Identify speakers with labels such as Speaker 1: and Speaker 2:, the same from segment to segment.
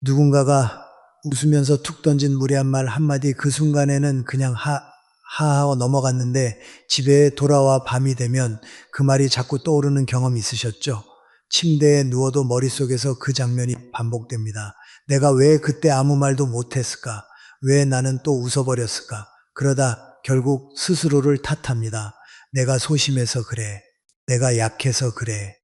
Speaker 1: 누군가가 웃으면서 툭 던진 무례한 말 한마디 그 순간에는 그냥 하하하고 넘어갔는데 집에 돌아와 밤이 되면 그 말이 자꾸 떠오르는 경험 있으셨죠? 침대에 누워도 머릿속에서 그 장면이 반복됩니다. 내가 왜 그때 아무 말도 못했을까? 왜 나는 또 웃어버렸을까? 그러다 결국 스스로를 탓합니다. 내가 소심해서 그래. 내가 약해서 그래.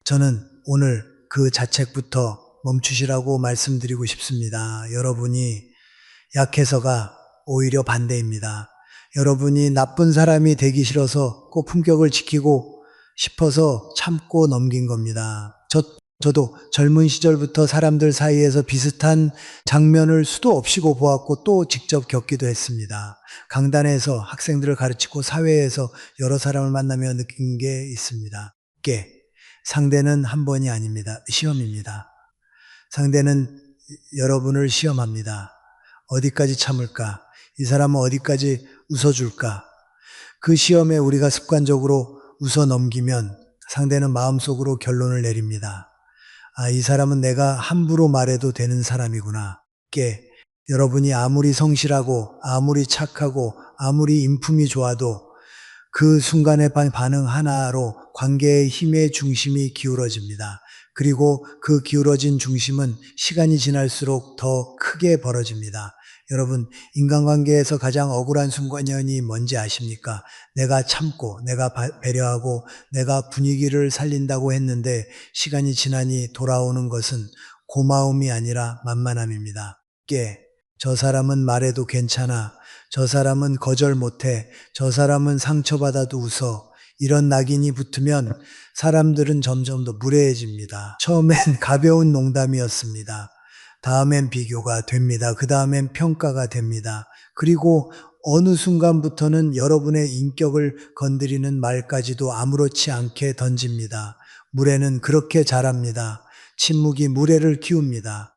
Speaker 1: 저는 오늘 그 자책부터 멈추시라고 말씀드리고 싶습니다. 여러분이 약해서가 오히려 반대입니다. 여러분이 나쁜 사람이 되기 싫어서 꼭 품격을 지키고 싶어서 참고 넘긴 겁니다. 저도 젊은 시절부터 사람들 사이에서 비슷한 장면을 수도 없이 보았고 또 직접 겪기도 했습니다. 강단에서 학생들을 가르치고 사회에서 여러 사람을 만나며 느낀 게 있습니다. 상대는 한 번이 아닙니다. 시험입니다. 상대는 여러분을 시험합니다. 어디까지 참을까? 이 사람은 어디까지 웃어줄까? 그 시험에 우리가 습관적으로 웃어 넘기면 상대는 마음속으로 결론을 내립니다. 아, 이 사람은 내가 함부로 말해도 되는 사람이구나. 여러분이 아무리 성실하고 아무리 착하고 아무리 인품이 좋아도 그 순간의 반응 하나로 관계의 힘의 중심이 기울어집니다. 그리고 그 기울어진 중심은 시간이 지날수록 더 크게 벌어집니다. 여러분, 인간관계에서 가장 억울한 순간이 뭔지 아십니까? 내가 참고, 내가 배려하고, 내가 분위기를 살린다고 했는데 시간이 지나니 돌아오는 것은 고마움이 아니라 만만함입니다. 저 사람은 말해도 괜찮아. 저 사람은 거절 못해. 저 사람은 상처받아도 웃어. 이런 낙인이 붙으면 사람들은 점점 더 무례해집니다. 처음엔 가벼운 농담이었습니다. 다음엔 비교가 됩니다. 그 다음엔 평가가 됩니다. 그리고 어느 순간부터는 여러분의 인격을 건드리는 말까지도 아무렇지 않게 던집니다. 무례는 그렇게 자랍니다. 침묵이 무례를 키웁니다.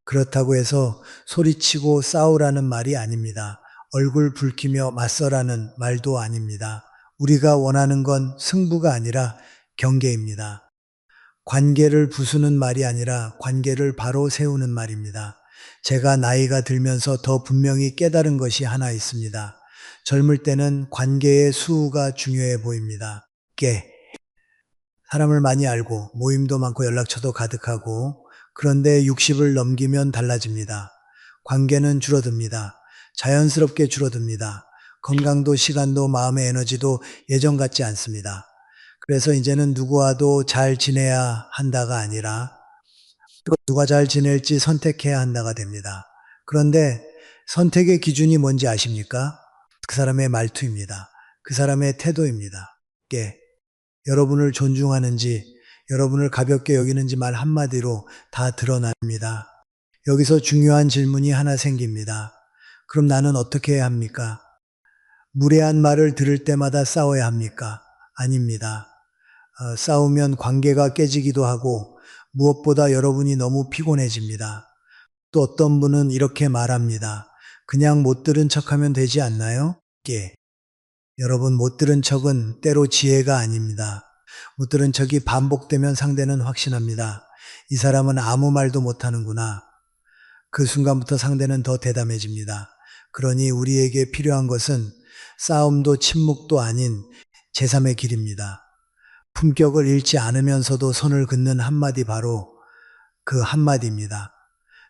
Speaker 1: 그렇다고 해서 소리치고 싸우라는 말이 아닙니다. 얼굴 붉히며 맞서라는 말도 아닙니다. 우리가 원하는 건 승부가 아니라 경계입니다. 관계를 부수는 말이 아니라 관계를 바로 세우는 말입니다. 제가 나이가 들면서 더 분명히 깨달은 것이 하나 있습니다. 젊을 때는 관계의 수가 중요해 보입니다. 사람을 많이 알고 모임도 많고 연락처도 가득하고 그런데 60을 넘기면 달라집니다. 관계는 줄어듭니다. 자연스럽게 줄어듭니다. 건강도 시간도 마음의 에너지도 예전 같지 않습니다. 그래서 이제는 누구와도 잘 지내야 한다가 아니라 누가 잘 지낼지 선택해야 한다가 됩니다. 그런데 선택의 기준이 뭔지 아십니까? 그 사람의 말투입니다. 그 사람의 태도입니다. 여러분을 존중하는지, 여러분을 가볍게 여기는지 말 한마디로 다 드러납니다. 여기서 중요한 질문이 하나 생깁니다. 그럼 나는 어떻게 해야 합니까? 무례한 말을 들을 때마다 싸워야 합니까? 아닙니다. 싸우면 관계가 깨지기도 하고 무엇보다 여러분이 너무 피곤해집니다. 또 어떤 분은 이렇게 말합니다. 그냥 못 들은 척하면 되지 않나요? 여러분, 못 들은 척은 때로 지혜가 아닙니다. 못 들은 척이 반복되면 상대는 확신합니다. 이 사람은 아무 말도 못하는구나. 그 순간부터 상대는 더 대담해집니다. 그러니 우리에게 필요한 것은 싸움도 침묵도 아닌 제3의 길입니다. 품격을 잃지 않으면서도 선을 긋는 한마디, 바로 그 한마디입니다.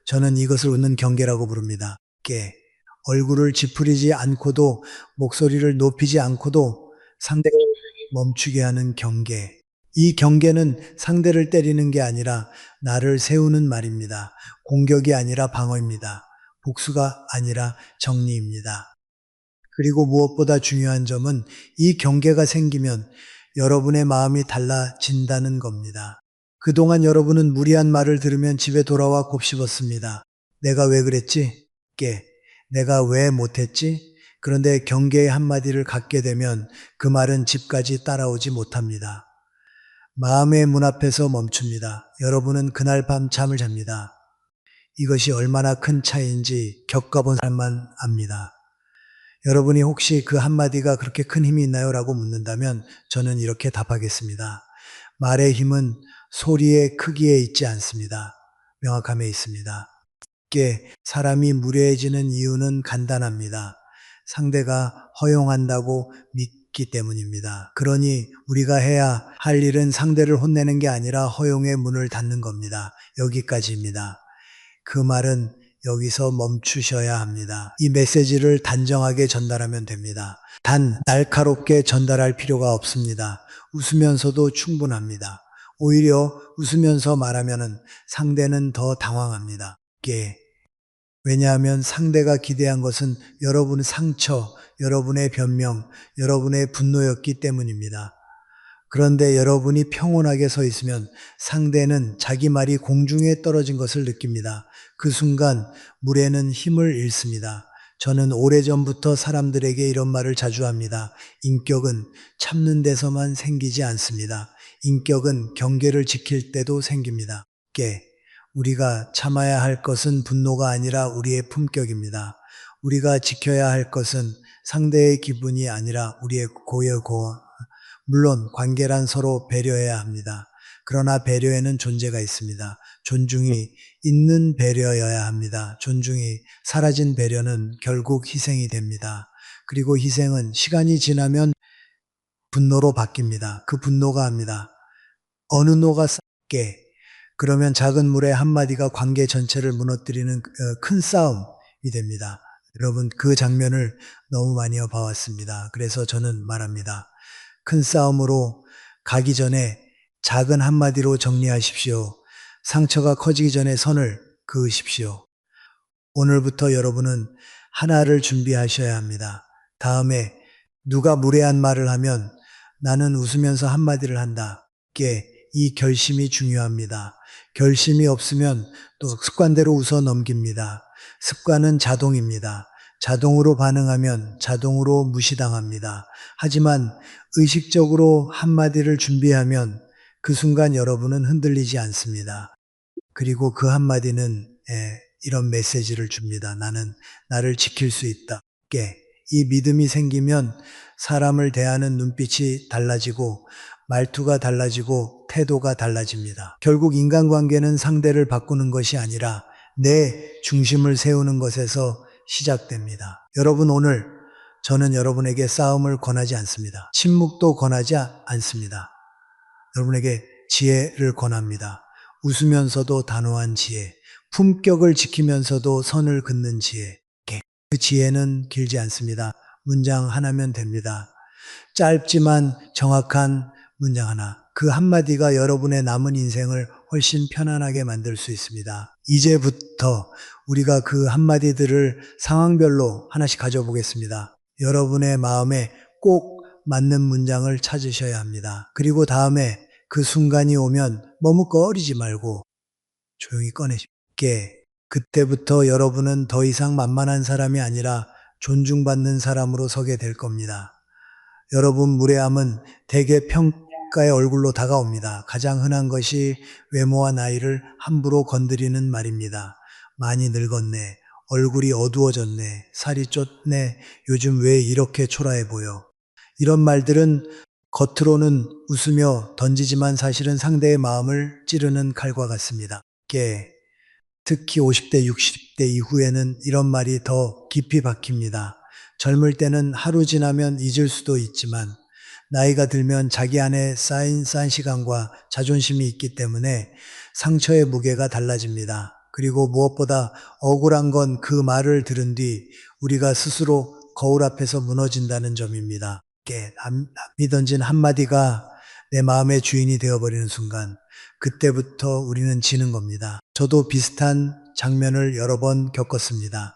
Speaker 1: 저는 이것을 웃는 경계라고 부릅니다. 얼굴을 찌푸리지 않고도 목소리를 높이지 않고도 상대가 멈추게 하는 경계. 이 경계는 상대를 때리는 게 아니라 나를 세우는 말입니다. 공격이 아니라 방어입니다. 복수가 아니라 정리입니다. 그리고 무엇보다 중요한 점은 이 경계가 생기면 여러분의 마음이 달라진다는 겁니다. 그동안 여러분은 무리한 말을 들으면 집에 돌아와 곱씹었습니다. 내가 왜 그랬지? 내가 왜 못했지? 그런데 경계의 한마디를 갖게 되면 그 말은 집까지 따라오지 못합니다. 마음의 문 앞에서 멈춥니다. 여러분은 그날 밤 잠을 잡니다. 이것이 얼마나 큰 차이인지 겪어본 사람만 압니다. 여러분이 혹시 그 한마디가 그렇게 큰 힘이 있나요? 라고 묻는다면 저는 이렇게 답하겠습니다. 말의 힘은 소리의 크기에 있지 않습니다. 명확함에 있습니다. 사람이 무례해지는 이유는 간단합니다. 상대가 허용한다고 믿기 때문입니다. 그러니 우리가 해야 할 일은 상대를 혼내는 게 아니라 허용의 문을 닫는 겁니다. 여기까지입니다. 그 말은 여기서 멈추셔야 합니다. 이 메시지를 단정하게 전달하면 됩니다. 단 날카롭게 전달할 필요가 없습니다. 웃으면서도 충분합니다. 오히려 웃으면서 말하면 상대는 더 당황합니다. 왜냐하면 상대가 기대한 것은 여러분의 상처, 여러분의 변명, 여러분의 분노였기 때문입니다. 그런데 여러분이 평온하게 서 있으면 상대는 자기 말이 공중에 떨어진 것을 느낍니다. 그 순간 무례는 힘을 잃습니다. 저는 오래전부터 사람들에게 이런 말을 자주 합니다. 인격은 참는 데서만 생기지 않습니다. 인격은 경계를 지킬 때도 생깁니다. 우리가 참아야 할 것은 분노가 아니라 우리의 품격입니다. 우리가 지켜야 할 것은 상대의 기분이 아니라 우리의 고유. 물론 관계란 서로 배려해야 합니다. 그러나 배려에는 존재가 있습니다. 존중이 있는 배려여야 합니다. 존중이 사라진 배려는 결국 희생이 됩니다. 그리고 희생은 시간이 지나면 분노로 바뀝니다. 그 분노가 합니다. 어느 노가 쌓게 그러면 작은 물의 한마디가 관계 전체를 무너뜨리는 큰 싸움이 됩니다. 여러분 그 장면을 너무 많이 봐왔습니다. 그래서 저는 말합니다. 큰 싸움으로 가기 전에 작은 한마디로 정리하십시오. 상처가 커지기 전에 선을 그으십시오. 오늘부터 여러분은 하나를 준비하셔야 합니다. 다음에 누가 무례한 말을 하면 나는 웃으면서 한마디를 한다. 이 결심이 중요합니다. 결심이 없으면 또 습관대로 웃어 넘깁니다. 습관은 자동입니다. 자동으로 반응하면 자동으로 무시당합니다. 하지만 의식적으로 한마디를 준비하면 그 순간 여러분은 흔들리지 않습니다. 그리고 그 한마디는 이런 메시지를 줍니다. 나는 나를 지킬 수 있다. 이 믿음이 생기면 사람을 대하는 눈빛이 달라지고 말투가 달라지고 태도가 달라집니다. 결국 인간관계는 상대를 바꾸는 것이 아니라 내 중심을 세우는 것에서 시작됩니다. 여러분 오늘 저는 여러분에게 싸움을 권하지 않습니다. 침묵도 권하지 않습니다. 여러분에게 지혜를 권합니다. 웃으면서도 단호한 지혜, 품격을 지키면서도 선을 긋는 지혜. 그 지혜는 길지 않습니다. 문장 하나면 됩니다. 짧지만 정확한 문장 하나. 그 한마디가 여러분의 남은 인생을 훨씬 편안하게 만들 수 있습니다. 이제부터 우리가 그 한마디들을 상황별로 하나씩 가져보겠습니다. 여러분의 마음에 꼭 맞는 문장을 찾으셔야 합니다. 그리고 다음에 그 순간이 오면 머뭇거리지 말고 조용히 꺼내십게. 그때부터 여러분은 더 이상 만만한 사람이 아니라 존중받는 사람으로 서게 될 겁니다. 여러분 무례함은 대개 평가의 얼굴로 다가옵니다. 가장 흔한 것이 외모와 나이를 함부로 건드리는 말입니다. 많이 늙었네. 얼굴이 어두워졌네. 살이 쪘네. 요즘 왜 이렇게 초라해 보여. 이런 말들은 겉으로는 웃으며 던지지만 사실은 상대의 마음을 찌르는 칼과 같습니다. 특히 50대, 60대 이후에는 이런 말이 더 깊이 박힙니다. 젊을 때는 하루 지나면 잊을 수도 있지만 나이가 들면 자기 안에 쌓인 시간과 자존심이 있기 때문에 상처의 무게가 달라집니다. 그리고 무엇보다 억울한 건 그 말을 들은 뒤 우리가 스스로 거울 앞에서 무너진다는 점입니다. 남이 던진 한마디가 내 마음의 주인이 되어버리는 순간 그때부터 우리는 지는 겁니다. 저도 비슷한 장면을 여러 번 겪었습니다.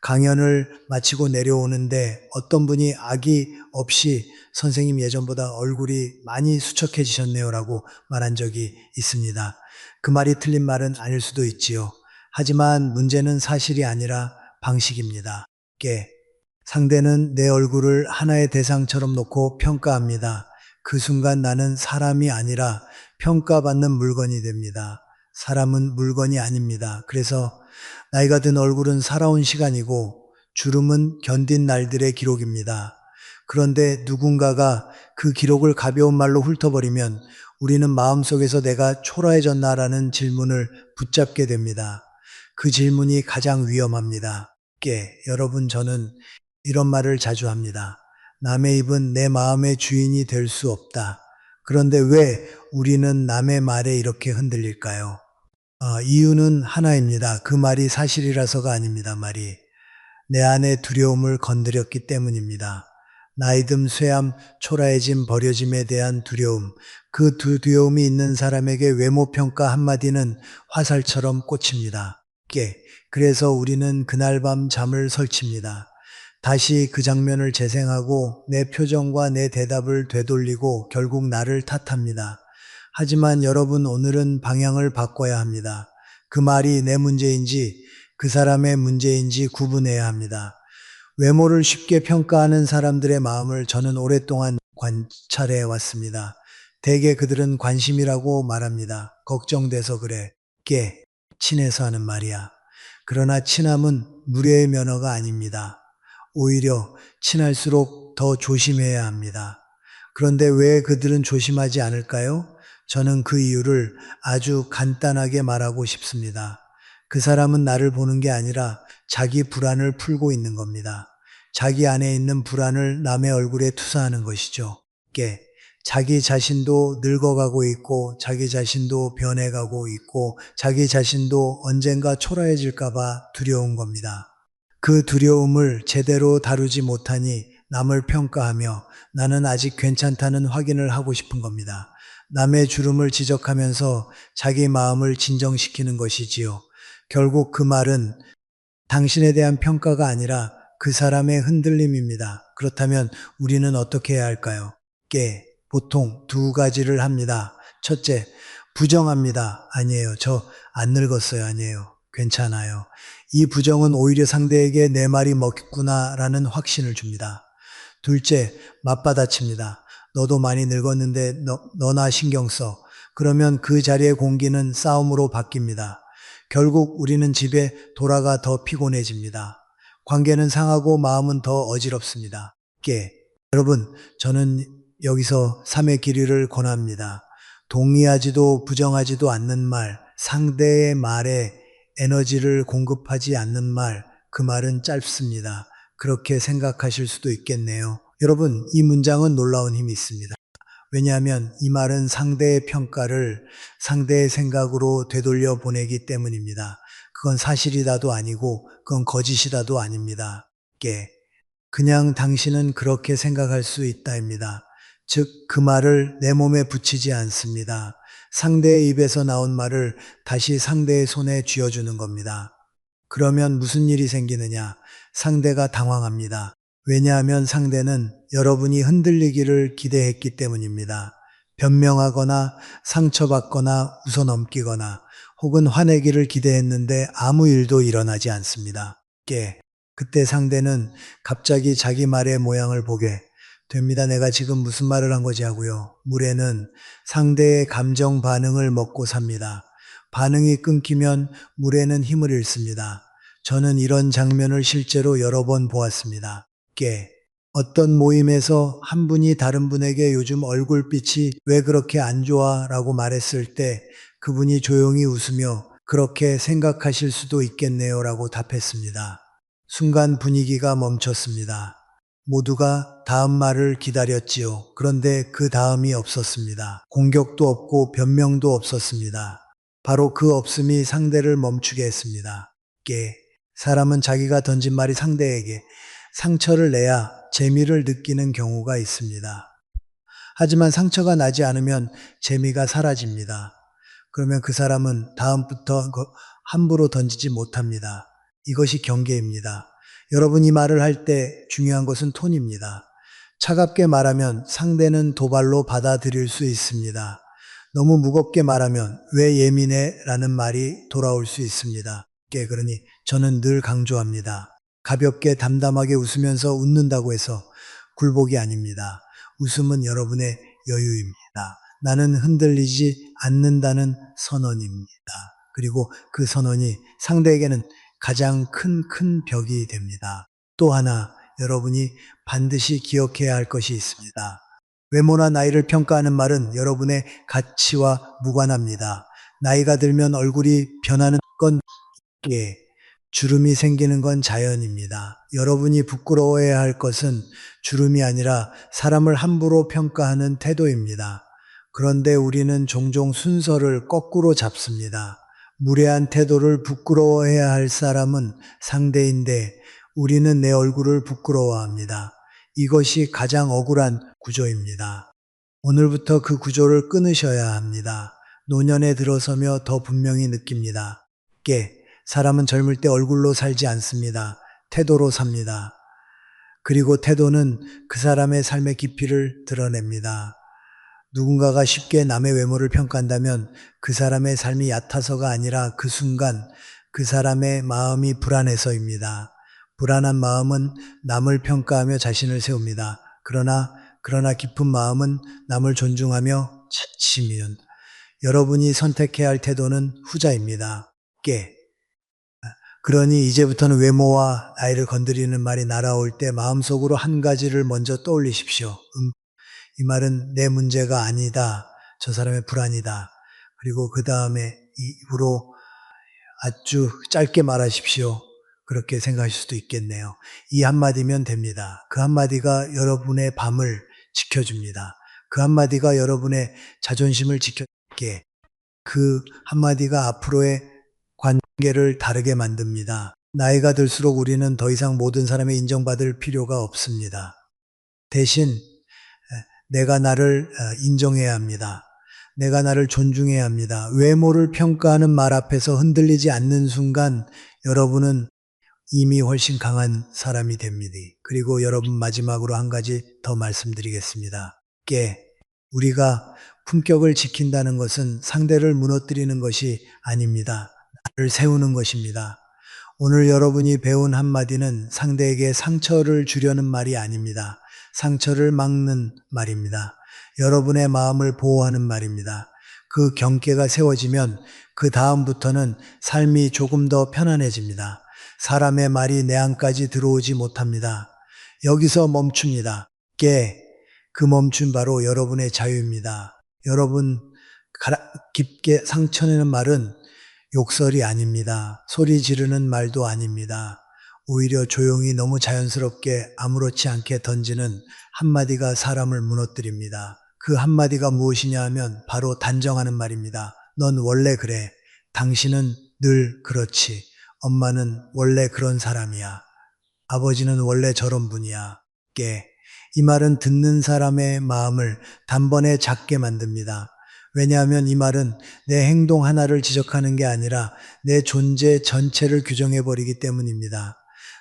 Speaker 1: 강연을 마치고 내려오는데 어떤 분이 악의 없이 선생님 예전보다 얼굴이 많이 수척해지셨네요 라고 말한 적이 있습니다. 그 말이 틀린 말은 아닐 수도 있지요. 하지만 문제는 사실이 아니라 방식입니다. 상대는 내 얼굴을 하나의 대상처럼 놓고 평가합니다. 그 순간 나는 사람이 아니라 평가받는 물건이 됩니다. 사람은 물건이 아닙니다. 그래서 나이가 든 얼굴은 살아온 시간이고 주름은 견딘 날들의 기록입니다. 그런데 누군가가 그 기록을 가벼운 말로 훑어버리면 우리는 마음속에서 내가 초라해졌나라는 질문을 붙잡게 됩니다. 그 질문이 가장 위험합니다. 여러분, 저는 이런 말을 자주 합니다. 남의 입은 내 마음의 주인이 될 수 없다. 그런데 왜 우리는 남의 말에 이렇게 흔들릴까요? 이유는 하나입니다. 그 말이 사실이라서가 아닙니다. 말이 내 안의 두려움을 건드렸기 때문입니다. 나이듦, 쇠함, 초라해짐, 버려짐에 대한 두려움. 그 두려움이 있는 사람에게 외모 평가 한마디는 화살처럼 꽂힙니다. 그래서 우리는 그날 밤 잠을 설칩니다. 다시 그 장면을 재생하고 내 표정과 내 대답을 되돌리고 결국 나를 탓합니다. 하지만 여러분, 오늘은 방향을 바꿔야 합니다. 그 말이 내 문제인지 그 사람의 문제인지 구분해야 합니다. 외모를 쉽게 평가하는 사람들의 마음을 저는 오랫동안 관찰해 왔습니다. 대개 그들은 관심이라고 말합니다. 걱정돼서 그래. 친해서 하는 말이야. 그러나 친함은 무례의 면허가 아닙니다. 오히려 친할수록 더 조심해야 합니다. 그런데 왜 그들은 조심하지 않을까요? 저는 그 이유를 아주 간단하게 말하고 싶습니다. 그 사람은 나를 보는 게 아니라 자기 불안을 풀고 있는 겁니다. 자기 안에 있는 불안을 남의 얼굴에 투사하는 것이죠. 자기 자신도 늙어가고 있고, 자기 자신도 변해가고 있고, 자기 자신도 언젠가 초라해질까봐 두려운 겁니다. 그 두려움을 제대로 다루지 못하니 남을 평가하며 나는 아직 괜찮다는 확인을 하고 싶은 겁니다. 남의 주름을 지적하면서 자기 마음을 진정시키는 것이지요. 결국 그 말은 당신에 대한 평가가 아니라 그 사람의 흔들림입니다. 그렇다면 우리는 어떻게 해야 할까요? 보통 두 가지를 합니다. 첫째, 부정합니다. 아니에요. 저 안 늙었어요. 아니에요. 괜찮아요. 이 부정은 오히려 상대에게 내 말이 먹구나라는 확신을 줍니다. 둘째, 맞받아칩니다. 너도 많이 늙었는데 너나 신경 써. 그러면 그 자리의 공기는 싸움으로 바뀝니다. 결국 우리는 집에 돌아가 더 피곤해집니다. 관계는 상하고 마음은 더 어지럽습니다. 여러분, 저는 여기서 삶의 길이를 권합니다. 동의하지도 부정하지도 않는 말, 상대의 말에 에너지를 공급하지 않는 말, 그 말은 짧습니다. 그렇게 생각하실 수도 있겠네요. 여러분, 이 문장은 놀라운 힘이 있습니다. 왜냐하면 이 말은 상대의 평가를 상대의 생각으로 되돌려 보내기 때문입니다. 그건 사실이다도 아니고 그건 거짓이다도 아닙니다. 그냥 당신은 그렇게 생각할 수 있다입니다. 즉, 그 말을 내 몸에 붙이지 않습니다. 상대의 입에서 나온 말을 다시 상대의 손에 쥐어주는 겁니다. 그러면 무슨 일이 생기느냐? 상대가 당황합니다. 왜냐하면 상대는 여러분이 흔들리기를 기대했기 때문입니다. 변명하거나 상처받거나 웃어넘기거나 혹은 화내기를 기대했는데 아무 일도 일어나지 않습니다. 그때 상대는 갑자기 자기 말의 모양을 보게 됩니다. 내가 지금 무슨 말을 한 거지 하고요. 물에는 상대의 감정 반응을 먹고 삽니다. 반응이 끊기면 물에는 힘을 잃습니다. 저는 이런 장면을 실제로 여러 번 보았습니다. 어떤 모임에서 한 분이 다른 분에게 요즘 얼굴빛이 왜 그렇게 안 좋아? 라고 말했을 때 그분이 조용히 웃으며 그렇게 생각하실 수도 있겠네요 라고 답했습니다. 순간 분위기가 멈췄습니다. 모두가 다음 말을 기다렸지요. 그런데 그 다음이 없었습니다. 공격도 없고 변명도 없었습니다. 바로 그 없음이 상대를 멈추게 했습니다. 사람은 자기가 던진 말이 상대에게 상처를 내야 재미를 느끼는 경우가 있습니다. 하지만 상처가 나지 않으면 재미가 사라집니다. 그러면 그 사람은 다음부터 함부로 던지지 못합니다. 이것이 경계입니다. 여러분, 이 말을 할 때 중요한 것은 톤입니다. 차갑게 말하면 상대는 도발로 받아들일 수 있습니다. 너무 무겁게 말하면 왜 예민해? 라는 말이 돌아올 수 있습니다. 그러니 저는 늘 강조합니다. 가볍게 담담하게 웃으면서 웃는다고 해서 굴복이 아닙니다. 웃음은 여러분의 여유입니다. 나는 흔들리지 않는다는 선언입니다. 그리고 그 선언이 상대에게는 가장 큰 벽이 됩니다. 또 하나, 여러분이 반드시 기억해야 할 것이 있습니다. 외모나 나이를 평가하는 말은 여러분의 가치와 무관합니다. 나이가 들면 얼굴이 변하는 건 예, 주름이 생기는 건 자연입니다. 여러분이 부끄러워해야 할 것은 주름이 아니라 사람을 함부로 평가하는 태도입니다. 그런데 우리는 종종 순서를 거꾸로 잡습니다. 무례한 태도를 부끄러워해야 할 사람은 상대인데 우리는 내 얼굴을 부끄러워합니다. 이것이 가장 억울한 구조입니다. 오늘부터 그 구조를 끊으셔야 합니다. 노년에 들어서며 더 분명히 느낍니다. 사람은 젊을 때 얼굴로 살지 않습니다. 태도로 삽니다. 그리고 태도는 그 사람의 삶의 깊이를 드러냅니다. 누군가가 쉽게 남의 외모를 평가한다면 그 사람의 삶이 얕아서가 아니라 그 순간 그 사람의 마음이 불안해서입니다. 불안한 마음은 남을 평가하며 자신을 세웁니다. 그러나 깊은 마음은 남을 존중하며 지치면 여러분이 선택해야 할 태도는 후자입니다. 그러니 이제부터는 외모와 나이를 건드리는 말이 날아올 때 마음속으로 한 가지를 먼저 떠올리십시오. 이 말은 내 문제가 아니다. 저 사람의 불안이다. 그리고 그 다음에 입으로 아주 짧게 말하십시오. 그렇게 생각하실 수도 있겠네요. 이 한마디면 됩니다. 그 한마디가 여러분의 밤을 지켜줍니다. 그 한마디가 여러분의 자존심을 지켜줄게. 그 한마디가 앞으로의 관계를 다르게 만듭니다. 나이가 들수록 우리는 더 이상 모든 사람의 인정받을 필요가 없습니다. 대신 내가 나를 인정해야 합니다. 내가 나를 존중해야 합니다. 외모를 평가하는 말 앞에서 흔들리지 않는 순간 여러분은 이미 훨씬 강한 사람이 됩니다. 그리고 여러분 마지막으로 한 가지 더 말씀드리겠습니다. 우리가 품격을 지킨다는 것은 상대를 무너뜨리는 것이 아닙니다. 나를 세우는 것입니다. 오늘 여러분이 배운 한마디는 상대에게 상처를 주려는 말이 아닙니다. 상처를 막는 말입니다. 여러분의 마음을 보호하는 말입니다. 그 경계가 세워지면 그 다음부터는 삶이 조금 더 편안해집니다. 사람의 말이 내 안까지 들어오지 못합니다. 여기서 멈춥니다. 그 멈춤 바로 여러분의 자유입니다. 여러분 깊게 상처내는 말은 욕설이 아닙니다. 소리 지르는 말도 아닙니다. 오히려 조용히 너무 자연스럽게 아무렇지 않게 던지는 한마디가 사람을 무너뜨립니다. 그 한마디가 무엇이냐 하면 바로 단정하는 말입니다. 넌 원래 그래. 당신은 늘 그렇지. 엄마는 원래 그런 사람이야. 아버지는 원래 저런 분이야. 이 말은 듣는 사람의 마음을 단번에 작게 만듭니다. 왜냐하면 이 말은 내 행동 하나를 지적하는 게 아니라 내 존재 전체를 규정해버리기 때문입니다.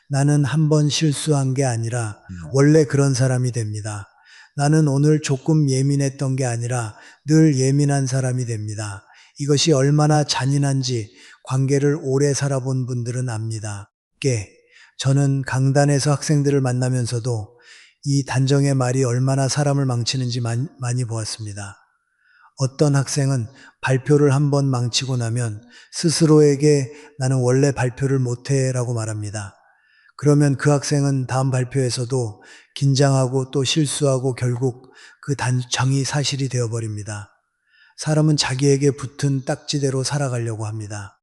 Speaker 1: 나는 한 번 실수한 게 아니라 원래 그런 사람이 됩니다. 나는 오늘 조금 예민했던 게 아니라 늘 예민한 사람이 됩니다. 이것이 얼마나 잔인한지 관계를 오래 살아본 분들은 압니다. 저는 강단에서 학생들을 만나면서도 이 단정의 말이 얼마나 사람을 망치는지 많이 보았습니다. 어떤 학생은 발표를 한번 망치고 나면 스스로에게 나는 원래 발표를 못해 라고 말합니다. 그러면 그 학생은 다음 발표에서도 긴장하고 또 실수하고 결국 그 단정이 사실이 되어버립니다. 사람은 자기에게 붙은 딱지대로 살아가려고 합니다.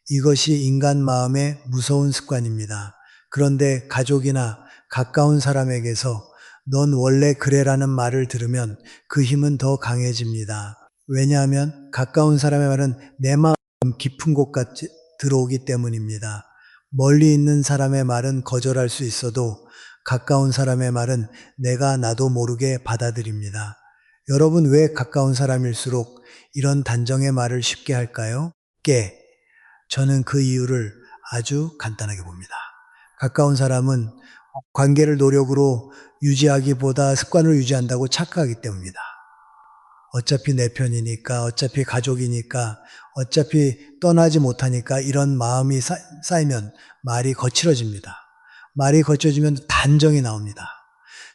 Speaker 1: 이것이 인간 마음의 무서운 습관입니다. 그런데 가족이나 가까운 사람에게서 넌 원래 그래라는 말을 들으면 그 힘은 더 강해집니다. 왜냐하면 가까운 사람의 말은 내 마음 깊은 곳까지 들어오기 때문입니다. 멀리 있는 사람의 말은 거절할 수 있어도 가까운 사람의 말은 내가 나도 모르게 받아들입니다. 여러분 왜 가까운 사람일수록 이런 단정의 말을 쉽게 할까요? 저는 그 이유를 아주 간단하게 봅니다. 가까운 사람은 관계를 노력으로 유지하기보다 습관을 유지한다고 착각하기 때문입니다. 어차피 내 편이니까, 어차피 가족이니까, 어차피 떠나지 못하니까 이런 마음이 쌓이면 말이 거칠어집니다. 말이 거칠어지면 단정이 나옵니다.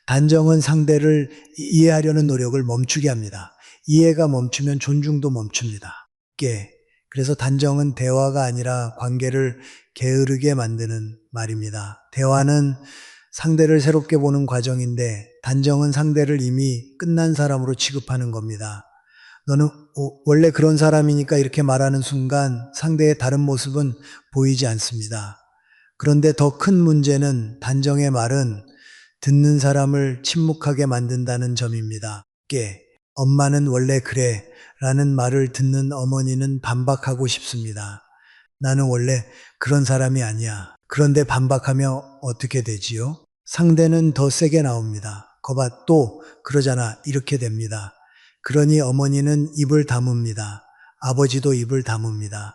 Speaker 1: 단정은 상대를 이해하려는 노력을 멈추게 합니다. 이해가 멈추면 존중도 멈춥니다. 그래서 단정은 대화가 아니라 관계를 게으르게 만드는 말입니다. 대화는 상대를 새롭게 보는 과정인데 단정은 상대를 이미 끝난 사람으로 취급하는 겁니다. 너는 원래 그런 사람이니까 이렇게 말하는 순간 상대의 다른 모습은 보이지 않습니다. 그런데 더 큰 문제는 단정의 말은 듣는 사람을 침묵하게 만든다는 점입니다. 엄마는 원래 그래 라는 말을 듣는 어머니는 반박하고 싶습니다. 나는 원래 그런 사람이 아니야. 그런데 반박하며 어떻게 되지요? 상대는 더 세게 나옵니다. 거봐, 또 그러잖아. 이렇게 됩니다. 그러니 어머니는 입을 다뭅니다. 아버지도 입을 다뭅니다.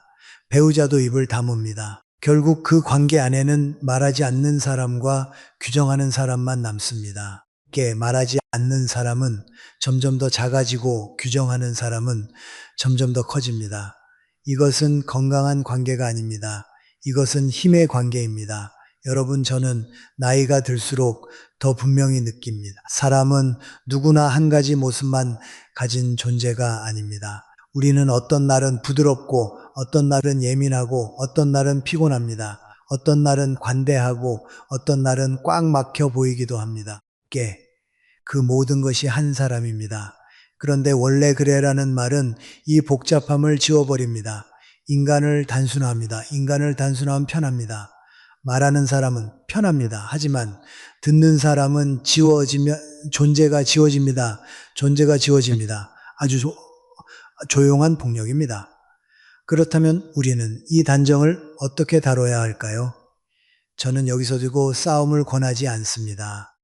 Speaker 1: 배우자도 입을 다뭅니다. 결국 그 관계 안에는 말하지 않는 사람과 규정하는 사람만 남습니다. 말하지 않는 사람은 점점 더 작아지고 규정하는 사람은 점점 더 커집니다. 이것은 건강한 관계가 아닙니다. 이것은 힘의 관계입니다. 여러분, 저는 나이가 들수록 더 분명히 느낍니다. 사람은 누구나 한 가지 모습만 가진 존재가 아닙니다. 우리는 어떤 날은 부드럽고 어떤 날은 예민하고 어떤 날은 피곤합니다. 어떤 날은 관대하고 어떤 날은 꽉 막혀 보이기도 합니다. 그 모든 것이 한 사람입니다. 그런데 원래 그래라는 말은 이 복잡함을 지워버립니다. 인간을 단순화합니다. 인간을 단순화하면 편합니다. 말하는 사람은 편합니다. 하지만 듣는 사람은 존재가 지워집니다. 존재가 지워집니다. 아주 조용한 폭력입니다. 그렇다면 우리는 이 단정을 어떻게 다뤄야 할까요? 저는 여기서 두고 싸움을 권하지 않습니다.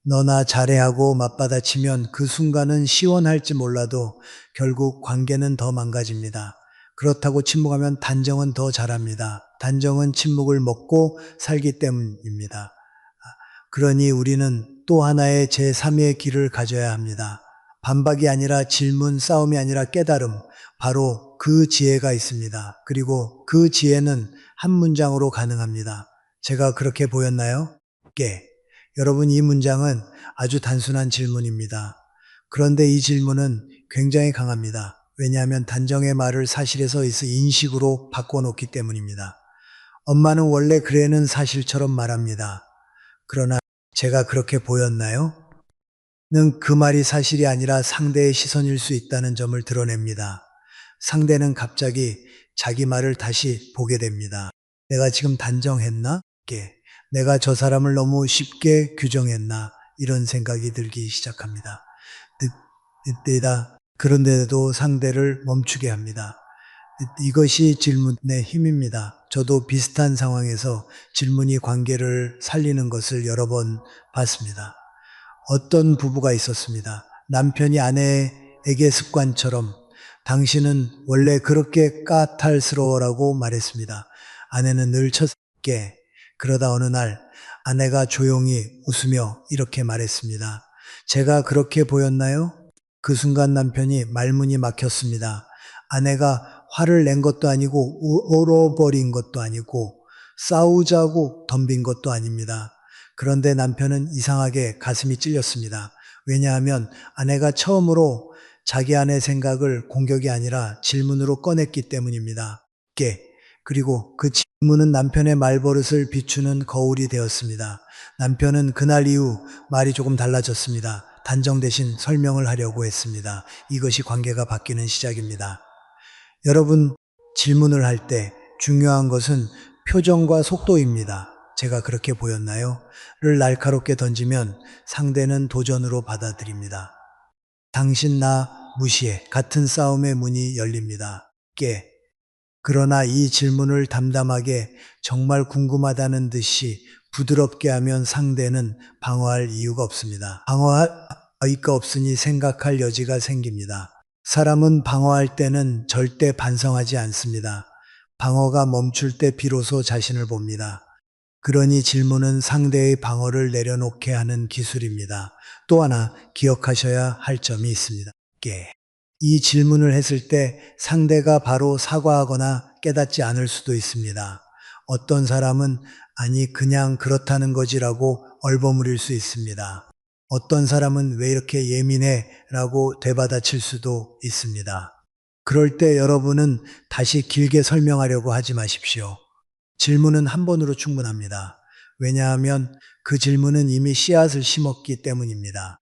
Speaker 1: 너나 잘해하고 맞받아치면 그 순간은 시원할지 몰라도 결국 관계는 더 망가집니다. 그렇다고 침묵하면 단정은 더 잘합니다. 단정은 침묵을 먹고 살기 때문입니다. 그러니 우리는 또 하나의 제3의 길을 가져야 합니다. 반박이 아니라 질문, 싸움이 아니라 깨달음, 바로 그 지혜가 있습니다. 그리고 그 지혜는 한 문장으로 가능합니다. 제가 그렇게 보였나요? 여러분, 이 문장은 아주 단순한 질문입니다. 그런데 이 질문은 굉장히 강합니다. 왜냐하면 단정의 말을 사실에서 인식으로 바꿔놓기 때문입니다. 엄마는 원래 그래는 사실처럼 말합니다. 그러나 제가 그렇게 보였나요? 는 그 말이 사실이 아니라 상대의 시선일 수 있다는 점을 드러냅니다. 상대는 갑자기 자기 말을 다시 보게 됩니다. 내가 지금 단정했나? 내가 저 사람을 너무 쉽게 규정했나? 이런 생각이 들기 시작합니다. 그런데도 상대를 멈추게 합니다. 이것이 질문의 힘입니다. 저도 비슷한 상황에서 질문이 관계를 살리는 것을 여러 번 봤습니다. 어떤 부부가 있었습니다. 남편이 아내에게 습관처럼 당신은 원래 그렇게 까탈스러워라고 말했습니다. 아내는 늘 쳤게. 그러다 어느 날 아내가 조용히 웃으며 이렇게 말했습니다. 제가 그렇게 보였나요? 그 순간 남편이 말문이 막혔습니다. 아내가 화를 낸 것도 아니고 울어버린 것도 아니고 싸우자고 덤빈 것도 아닙니다. 그런데 남편은 이상하게 가슴이 찔렸습니다. 왜냐하면 아내가 처음으로 자기 아내 생각을 공격이 아니라 질문으로 꺼냈기 때문입니다. 그리고 그 질문은 남편의 말버릇을 비추는 거울이 되었습니다. 남편은 그날 이후 말이 조금 달라졌습니다. 단정 대신 설명을 하려고 했습니다. 이것이 관계가 바뀌는 시작입니다. 여러분, 질문을 할 때 중요한 것은 표정과 속도입니다. 제가 그렇게 보였나요? 를 날카롭게 던지면 상대는 도전으로 받아들입니다. 당신 나 무시해. 같은 싸움의 문이 열립니다. 그러나 이 질문을 담담하게 정말 궁금하다는 듯이 부드럽게 하면 상대는 방어할 이유가 없습니다. 방어할 이유가 없으니 생각할 여지가 생깁니다. 사람은 방어할 때는 절대 반성하지 않습니다. 방어가 멈출 때 비로소 자신을 봅니다. 그러니 질문은 상대의 방어를 내려놓게 하는 기술입니다. 또 하나 기억하셔야 할 점이 있습니다. 이 질문을 했을 때 상대가 바로 사과하거나 깨닫지 않을 수도 있습니다. 어떤 사람은 아니 그냥 그렇다는 거지라고 얼버무릴 수 있습니다. 어떤 사람은 왜 이렇게 예민해? 라고 되받아칠 수도 있습니다. 그럴 때 여러분은 다시 길게 설명하려고 하지 마십시오. 질문은 한 번으로 충분합니다. 왜냐하면 그 질문은 이미 씨앗을 심었기 때문입니다.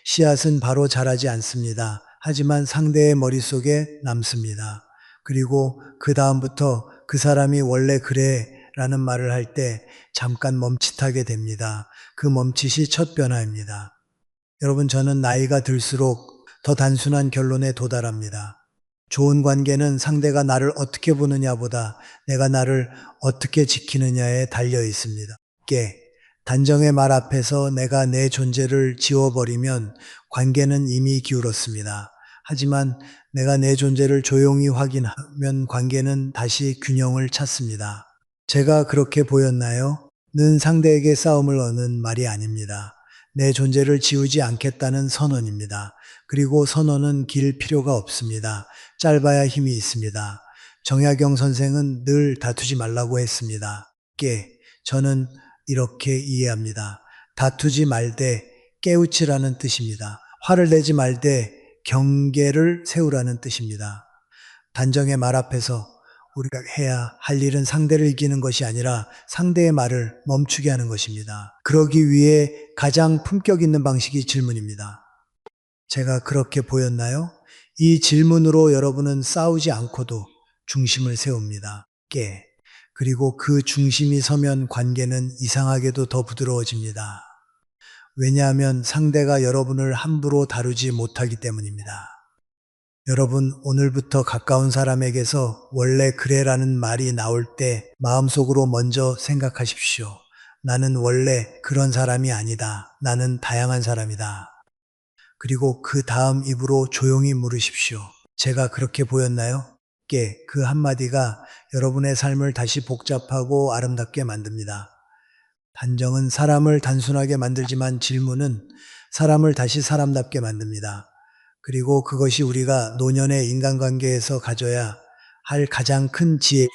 Speaker 1: 씨앗은 바로 자라지 않습니다. 하지만 상대의 머릿속에 남습니다. 그리고 그 다음부터 그 사람이 원래 그래 라는 말을 할 때 잠깐 멈칫하게 됩니다. 그 멈칫이 첫 변화입니다. 여러분, 저는 나이가 들수록 더 단순한 결론에 도달합니다. 좋은 관계는 상대가 나를 어떻게 보느냐보다 내가 나를 어떻게 지키느냐에 달려 있습니다. 단정의 말 앞에서 내가 내 존재를 지워버리면 관계는 이미 기울었습니다. 하지만 내가 내 존재를 조용히 확인하면 관계는 다시 균형을 찾습니다. 제가 그렇게 보였나요? 는 상대에게 싸움을 거는 말이 아닙니다. 내 존재를 지우지 않겠다는 선언입니다. 그리고 선언은 길 필요가 없습니다. 짧아야 힘이 있습니다. 정약용 선생은 늘 다투지 말라고 했습니다. 저는 이렇게 이해합니다. 다투지 말되 깨우치라는 뜻입니다. 화를 내지 말되 경계를 세우라는 뜻입니다. 단정의 말 앞에서 우리가 해야 할 일은 상대를 이기는 것이 아니라 상대의 말을 멈추게 하는 것입니다. 그러기 위해 가장 품격 있는 방식이 질문입니다. 제가 그렇게 보였나요? 이 질문으로 여러분은 싸우지 않고도 중심을 세웁니다. 그리고 그 중심이 서면 관계는 이상하게도 더 부드러워집니다. 왜냐하면 상대가 여러분을 함부로 다루지 못하기 때문입니다. 여러분, 오늘부터 가까운 사람에게서 원래 그래라는 말이 나올 때 마음속으로 먼저 생각하십시오. 나는 원래 그런 사람이 아니다. 나는 다양한 사람이다. 그리고 그 다음 입으로 조용히 물으십시오. 제가 그렇게 보였나요? 그 한마디가 여러분의 삶을 다시 복잡하고 아름답게 만듭니다. 단정은 사람을 단순하게 만들지만 질문은 사람을 다시 사람답게 만듭니다. 그리고 그것이 우리가 노년의 인간관계에서 가져야 할 가장 큰 지혜입니다.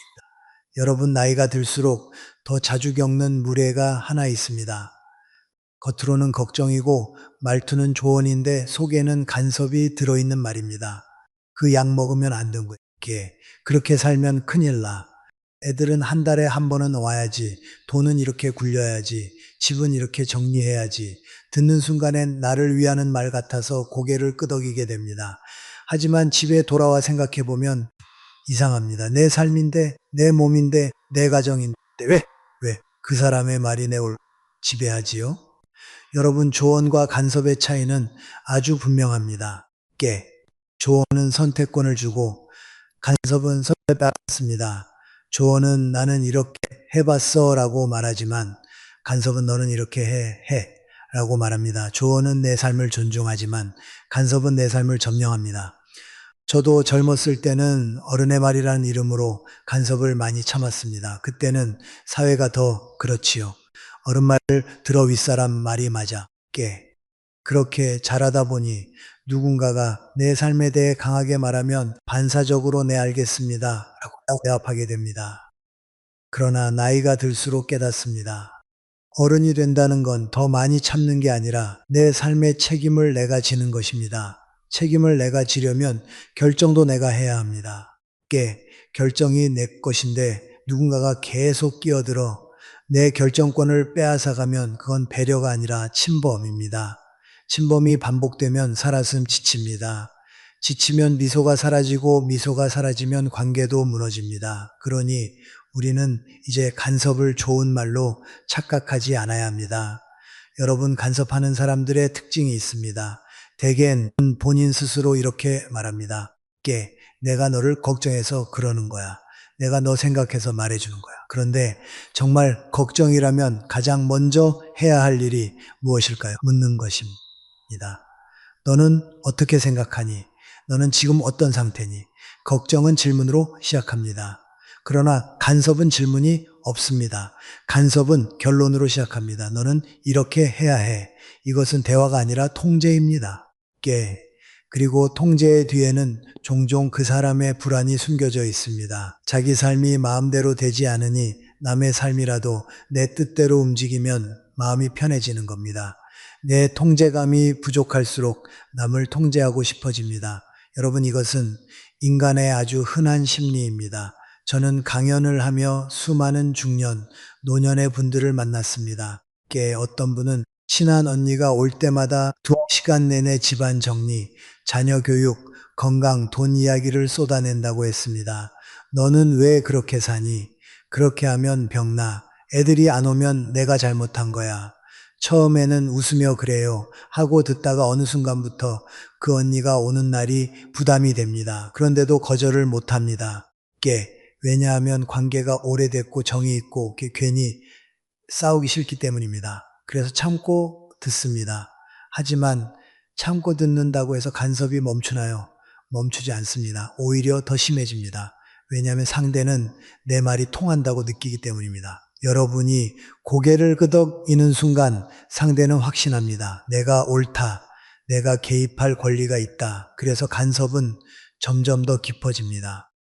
Speaker 1: 여러분, 나이가 들수록 더 자주 겪는 무례가 하나 있습니다. 겉으로는 걱정이고 말투는 조언인데 속에는 간섭이 들어있는 말입니다. 그 약 먹으면 안 되는 거예요. 그렇게 살면 큰일 나. 애들은 한 달에 한 번은 와야지. 돈은 이렇게 굴려야지. 집은 이렇게 정리해야지. 듣는 순간엔 나를 위하는 말 같아서 고개를 끄덕이게 됩니다. 하지만 집에 돌아와 생각해보면 이상합니다. 내 삶인데, 내 몸인데, 내 가정인데 왜? 그 사람의 말이 내 지배하지요? 여러분, 조언과 간섭의 차이는 아주 분명합니다. 조언은 선택권을 주고 간섭은 선택을 받습니다. 조언은 나는 이렇게 해봤어 라고 말하지만 간섭은 너는 이렇게 해 라고 말합니다. 조언은 내 삶을 존중하지만 간섭은 내 삶을 점령합니다. 저도 젊었을 때는 어른의 말이라는 이름으로 간섭을 많이 참았습니다. 그때는 사회가 더 그렇지요. 어른 말을 들어 윗사람 말이 맞아. 그렇게 자라다 보니 누군가가 내 삶에 대해 강하게 말하면 반사적으로 네 알겠습니다 라고 대답하게 됩니다. 그러나 나이가 들수록 깨닫습니다. 어른이 된다는 건 더 많이 참는 게 아니라 내 삶의 책임을 내가 지는 것입니다. 책임을 내가 지려면 결정도 내가 해야 합니다. 결정이 내 것인데 누군가가 계속 끼어들어 내 결정권을 빼앗아가면 그건 배려가 아니라 침범입니다. 침범이 반복되면 살았음 지칩니다. 지치면 미소가 사라지고 미소가 사라지면 관계도 무너집니다. 그러니 우리는 이제 간섭을 좋은 말로 착각하지 않아야 합니다. 여러분, 간섭하는 사람들의 특징이 있습니다. 대개는 본인 스스로 이렇게 말합니다. 내가 너를 걱정해서 그러는 거야. 내가 너 생각해서 말해주는 거야. 그런데 정말 걱정이라면 가장 먼저 해야 할 일이 무엇일까요? 묻는 것입니다. 너는 어떻게 생각하니? 너는 지금 어떤 상태니? 걱정은 질문으로 시작합니다. 그러나 간섭은 질문이 없습니다. 간섭은 결론으로 시작합니다. 너는 이렇게 해야 해. 이것은 대화가 아니라 통제입니다. 그리고 통제의 뒤에는 종종 그 사람의 불안이 숨겨져 있습니다. 자기 삶이 마음대로 되지 않으니 남의 삶이라도 내 뜻대로 움직이면 마음이 편해지는 겁니다. 내 통제감이 부족할수록 남을 통제하고 싶어집니다. 여러분, 이것은 인간의 아주 흔한 심리입니다. 저는 강연을 하며 수많은 중년, 노년의 분들을 만났습니다. 어떤 분은 친한 언니가 올 때마다 2시간 내내 집안 정리, 자녀 교육, 건강, 돈 이야기를 쏟아낸다고 했습니다. 너는 왜 그렇게 사니? 그렇게 하면 병나. 애들이 안 오면 내가 잘못한 거야. 처음에는 웃으며 그래요 하고 듣다가 어느 순간부터 그 언니가 오는 날이 부담이 됩니다. 그런데도 거절을 못 합니다. 왜냐하면 관계가 오래됐고 정이 있고 괜히 싸우기 싫기 때문입니다. 그래서 참고 듣습니다. 하지만 참고 듣는다고 해서 간섭이 멈추나요? 멈추지 않습니다. 오히려 더 심해집니다. 왜냐하면 상대는 내 말이 통한다고 느끼기 때문입니다. 여러분이 고개를 끄덕이는 순간 상대는 확신합니다. 내가 옳다. 내가 개입할 권리가 있다. 그래서 간섭은 점점 더 깊어집니다.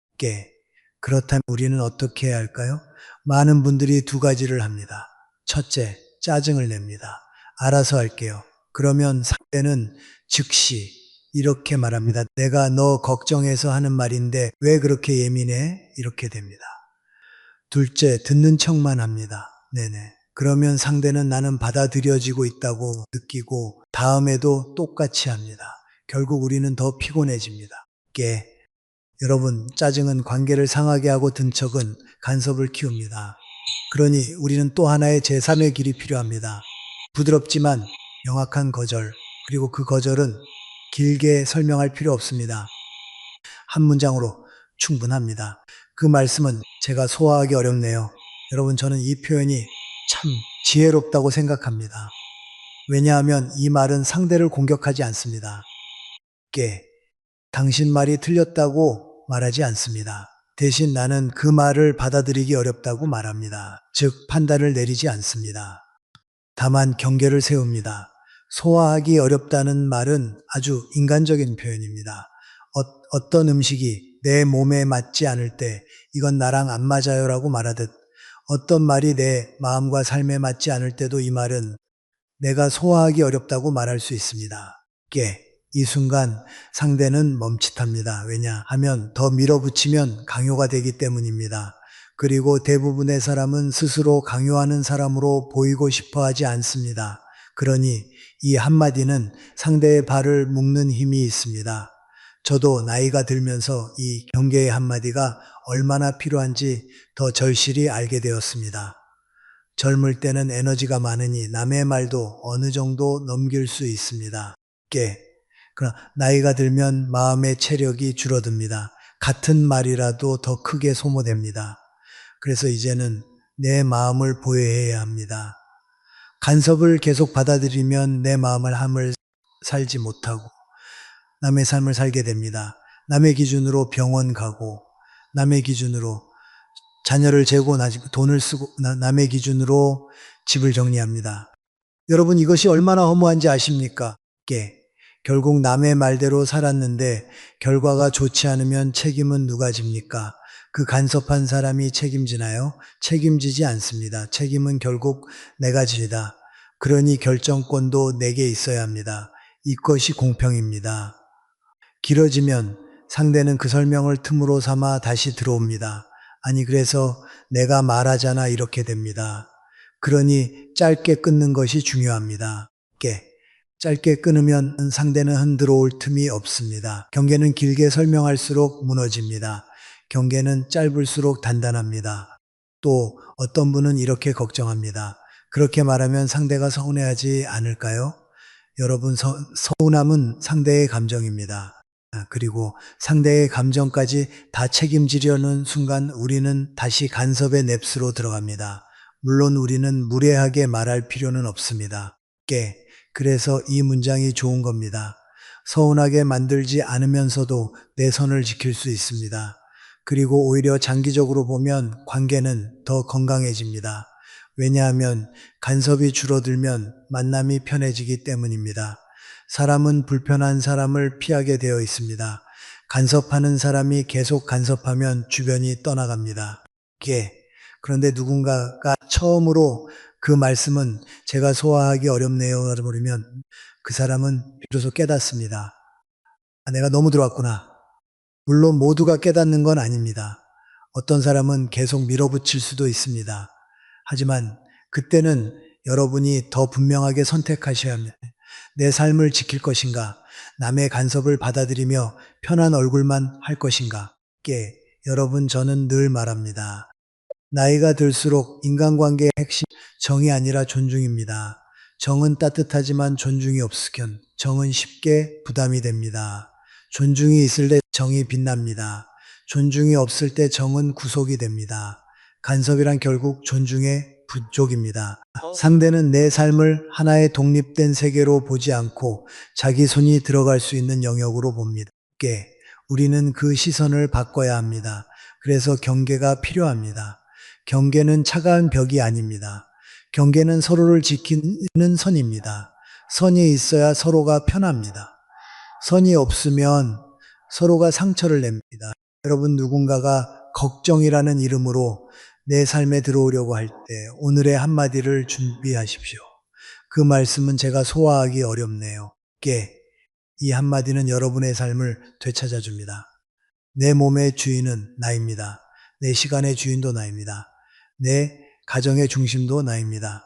Speaker 1: 그렇다면 우리는 어떻게 해야 할까요? 많은 분들이 2가지를 합니다. 첫째, 짜증을 냅니다. 알아서 할게요. 그러면 상대는 즉시 이렇게 말합니다. 내가 너 걱정해서 하는 말인데 왜 그렇게 예민해? 이렇게 됩니다. 둘째, 듣는 척만 합니다. 네네. 그러면 상대는 나는 받아들여지고 있다고 느끼고 다음에도 똑같이 합니다. 결국 우리는 더 피곤해집니다. 여러분, 짜증은 관계를 상하게 하고 든 척은 간섭을 키웁니다. 그러니 우리는 또 하나의 제3의 길이 필요합니다. 부드럽지만 명확한 거절, 그리고 그 거절은 길게 설명할 필요 없습니다. 한 문장으로 충분합니다. 그 말씀은 제가 소화하기 어렵네요. 여러분, 저는 이 표현이 참 지혜롭다고 생각합니다. 왜냐하면 이 말은 상대를 공격하지 않습니다. 당신 말이 틀렸다고 말하지 않습니다. 대신 나는 그 말을 받아들이기 어렵다고 말합니다. 즉, 판단을 내리지 않습니다. 다만 경계를 세웁니다. 소화하기 어렵다는 말은 아주 인간적인 표현입니다. 어떤 음식이 내 몸에 맞지 않을 때 이건 나랑 안 맞아요 라고 말하듯 어떤 말이 내 마음과 삶에 맞지 않을 때도 이 말은 내가 소화하기 어렵다고 말할 수 있습니다. 이 순간 상대는 멈칫합니다. 왜냐하면 더 밀어붙이면 강요가 되기 때문입니다. 그리고 대부분의 사람은 스스로 강요하는 사람으로 보이고 싶어 하지 않습니다. 그러니 이 한마디는 상대의 발을 묶는 힘이 있습니다. 저도 나이가 들면서 이 경계의 한마디가 얼마나 필요한지 더 절실히 알게 되었습니다. 젊을 때는 에너지가 많으니 남의 말도 어느 정도 넘길 수 있습니다. 그러나 나이가 들면 마음의 체력이 줄어듭니다. 같은 말이라도 더 크게 소모됩니다. 그래서 이제는 내 마음을 보호해야 합니다. 간섭을 계속 받아들이면 내 마음을 함을 살지 못하고 남의 삶을 살게 됩니다. 남의 기준으로 병원 가고 남의 기준으로 자녀를 재고 돈을 쓰고 남의 기준으로 집을 정리합니다. 여러분, 이것이 얼마나 허무한지 아십니까? 결국 남의 말대로 살았는데 결과가 좋지 않으면 책임은 누가 집니까? 그 간섭한 사람이 책임지나요? 책임지지 않습니다. 책임은 결국 내가 지다. 그러니 결정권도 내게 있어야 합니다. 이것이 공평입니다. 길어지면 상대는 그 설명을 틈으로 삼아 다시 들어옵니다. 아니, 그래서 내가 말하잖아 이렇게 됩니다. 그러니 짧게 끊는 것이 중요합니다. 짧게 끊으면 상대는 흔들어올 틈이 없습니다. 경계는 길게 설명할수록 무너집니다. 경계는 짧을수록 단단합니다. 또 어떤 분은 이렇게 걱정합니다. 그렇게 말하면 상대가 서운해하지 않을까요? 여러분, 서운함은 상대의 감정입니다. 그리고 상대의 감정까지 다 책임지려는 순간 우리는 다시 간섭의 늪으로 들어갑니다. 물론 우리는 무례하게 말할 필요는 없습니다. 그래서 이 문장이 좋은 겁니다. 서운하게 만들지 않으면서도 내 선을 지킬 수 있습니다. 그리고 오히려 장기적으로 보면 관계는 더 건강해집니다. 왜냐하면 간섭이 줄어들면 만남이 편해지기 때문입니다. 사람은 불편한 사람을 피하게 되어 있습니다. 간섭하는 사람이 계속 간섭하면 주변이 떠나갑니다. 그런데 누군가가 처음으로 그 말씀은 제가 소화하기 어렵네요 라고 그러면 그 사람은 비로소 깨닫습니다. 내가 너무 들어왔구나. 물론 모두가 깨닫는 건 아닙니다. 어떤 사람은 계속 밀어붙일 수도 있습니다. 하지만 그때는 여러분이 더 분명하게 선택하셔야 합니다. 내 삶을 지킬 것인가? 남의 간섭을 받아들이며 편한 얼굴만 할 것인가? 여러분, 저는 늘 말합니다. 나이가 들수록 인간관계의 핵심, 정이 아니라 존중입니다. 정은 따뜻하지만 존중이 없으면 정은 쉽게 부담이 됩니다. 존중이 있을 때 정이 빛납니다. 존중이 없을 때 정은 구속이 됩니다. 간섭이란 결국 존중의 부족입니다. 상대는 내 삶을 하나의 독립된 세계로 보지 않고 자기 손이 들어갈 수 있는 영역으로 봅니다. 우리는 그 시선을 바꿔야 합니다. 그래서 경계가 필요합니다. 경계는 차가운 벽이 아닙니다. 경계는 서로를 지키는 선입니다. 선이 있어야 서로가 편합니다. 선이 없으면 서로가 상처를 냅니다. 여러분, 누군가가 걱정이라는 이름으로 내 삶에 들어오려고 할 때 오늘의 한마디를 준비하십시오. 그 말씀은 제가 소화하기 어렵네요. 이 한마디는 여러분의 삶을 되찾아 줍니다. 내 몸의 주인은 나입니다. 내 시간의 주인도 나입니다. 내 가정의 중심도 나입니다.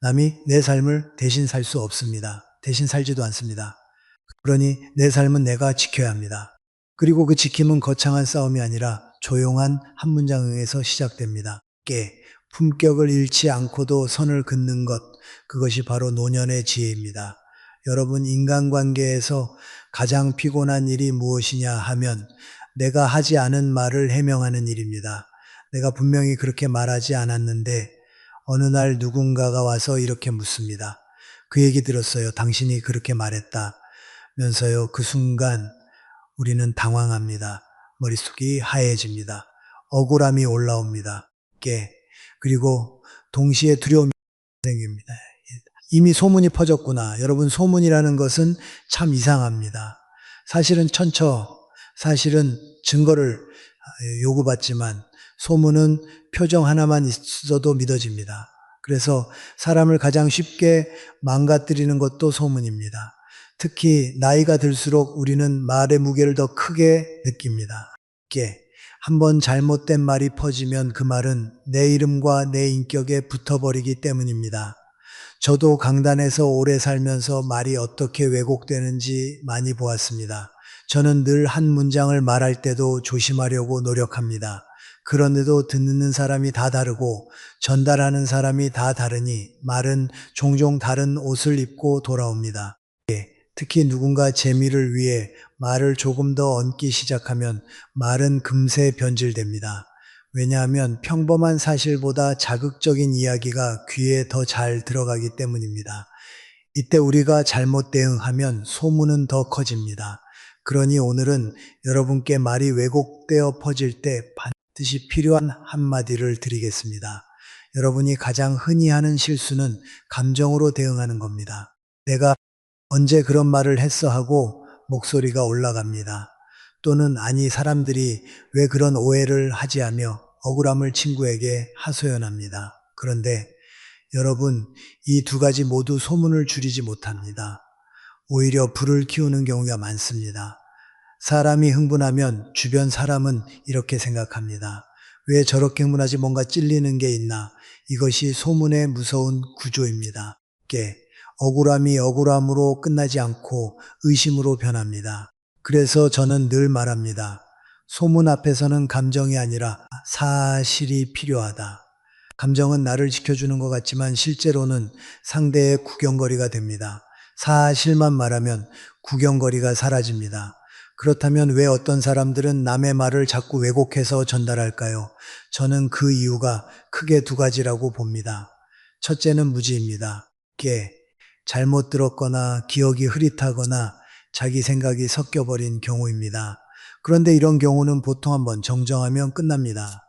Speaker 1: 남이 내 삶을 대신 살 수 없습니다. 대신 살지도 않습니다. 그러니 내 삶은 내가 지켜야 합니다. 그리고 그 지킴은 거창한 싸움이 아니라 조용한 한 문장에서 시작됩니다. 품격을 잃지 않고도 선을 긋는 것, 그것이 바로 노년의 지혜입니다. 여러분, 인간관계에서 가장 피곤한 일이 무엇이냐 하면 내가 하지 않은 말을 해명하는 일입니다. 내가 분명히 그렇게 말하지 않았는데 어느 날 누군가가 와서 이렇게 묻습니다. 그 얘기 들었어요. 당신이 그렇게 말했다 면서요. 그 순간 우리는 당황합니다. 머릿속이 하얘집니다. 억울함이 올라옵니다. 그리고 동시에 두려움이 생깁니다. 이미 소문이 퍼졌구나. 여러분, 소문이라는 것은 참 이상합니다. 사실은 사실은 증거를 요구받지만 소문은 표정 하나만 있어도 믿어집니다. 그래서 사람을 가장 쉽게 망가뜨리는 것도 소문입니다. 특히 나이가 들수록 우리는 말의 무게를 더 크게 느낍니다. 한번 잘못된 말이 퍼지면 그 말은 내 이름과 내 인격에 붙어버리기 때문입니다. 저도 강단에서 오래 살면서 말이 어떻게 왜곡되는지 많이 보았습니다. 저는 늘 한 문장을 말할 때도 조심하려고 노력합니다. 그런데도 듣는 사람이 다 다르고 전달하는 사람이 다 다르니 말은 종종 다른 옷을 입고 돌아옵니다. 특히 누군가 재미를 위해 말을 조금 더 얹기 시작하면 말은 금세 변질됩니다. 왜냐하면 평범한 사실보다 자극적인 이야기가 귀에 더 잘 들어가기 때문입니다. 이때 우리가 잘못 대응하면 소문은 더 커집니다. 그러니 오늘은 여러분께 말이 왜곡되어 퍼질 때 반드시 필요한 한마디를 드리겠습니다. 여러분이 가장 흔히 하는 실수는 감정으로 대응하는 겁니다. 내가 언제 그런 말을 했어 하고 목소리가 올라갑니다. 또는 아니, 사람들이 왜 그런 오해를 하지 하며 억울함을 친구에게 하소연합니다. 그런데 여러분, 이 두 가지 모두 소문을 줄이지 못합니다. 오히려 불을 키우는 경우가 많습니다. 사람이 흥분하면 주변 사람은 이렇게 생각합니다. 왜 저렇게 흥분하지? 뭔가 찔리는 게 있나? 이것이 소문의 무서운 구조입니다. 억울함이 억울함으로 끝나지 않고 의심으로 변합니다. 그래서 저는 늘 말합니다. 소문 앞에서는 감정이 아니라 사실이 필요하다. 감정은 나를 지켜주는 것 같지만 실제로는 상대의 구경거리가 됩니다. 사실만 말하면 구경거리가 사라집니다. 그렇다면 왜 어떤 사람들은 남의 말을 자꾸 왜곡해서 전달할까요? 저는 그 이유가 크게 두 가지라고 봅니다. 첫째는 무지입니다. 잘못 들었거나 기억이 흐릿하거나 자기 생각이 섞여버린 경우입니다. 그런데 이런 경우는 보통 한번 정정하면 끝납니다.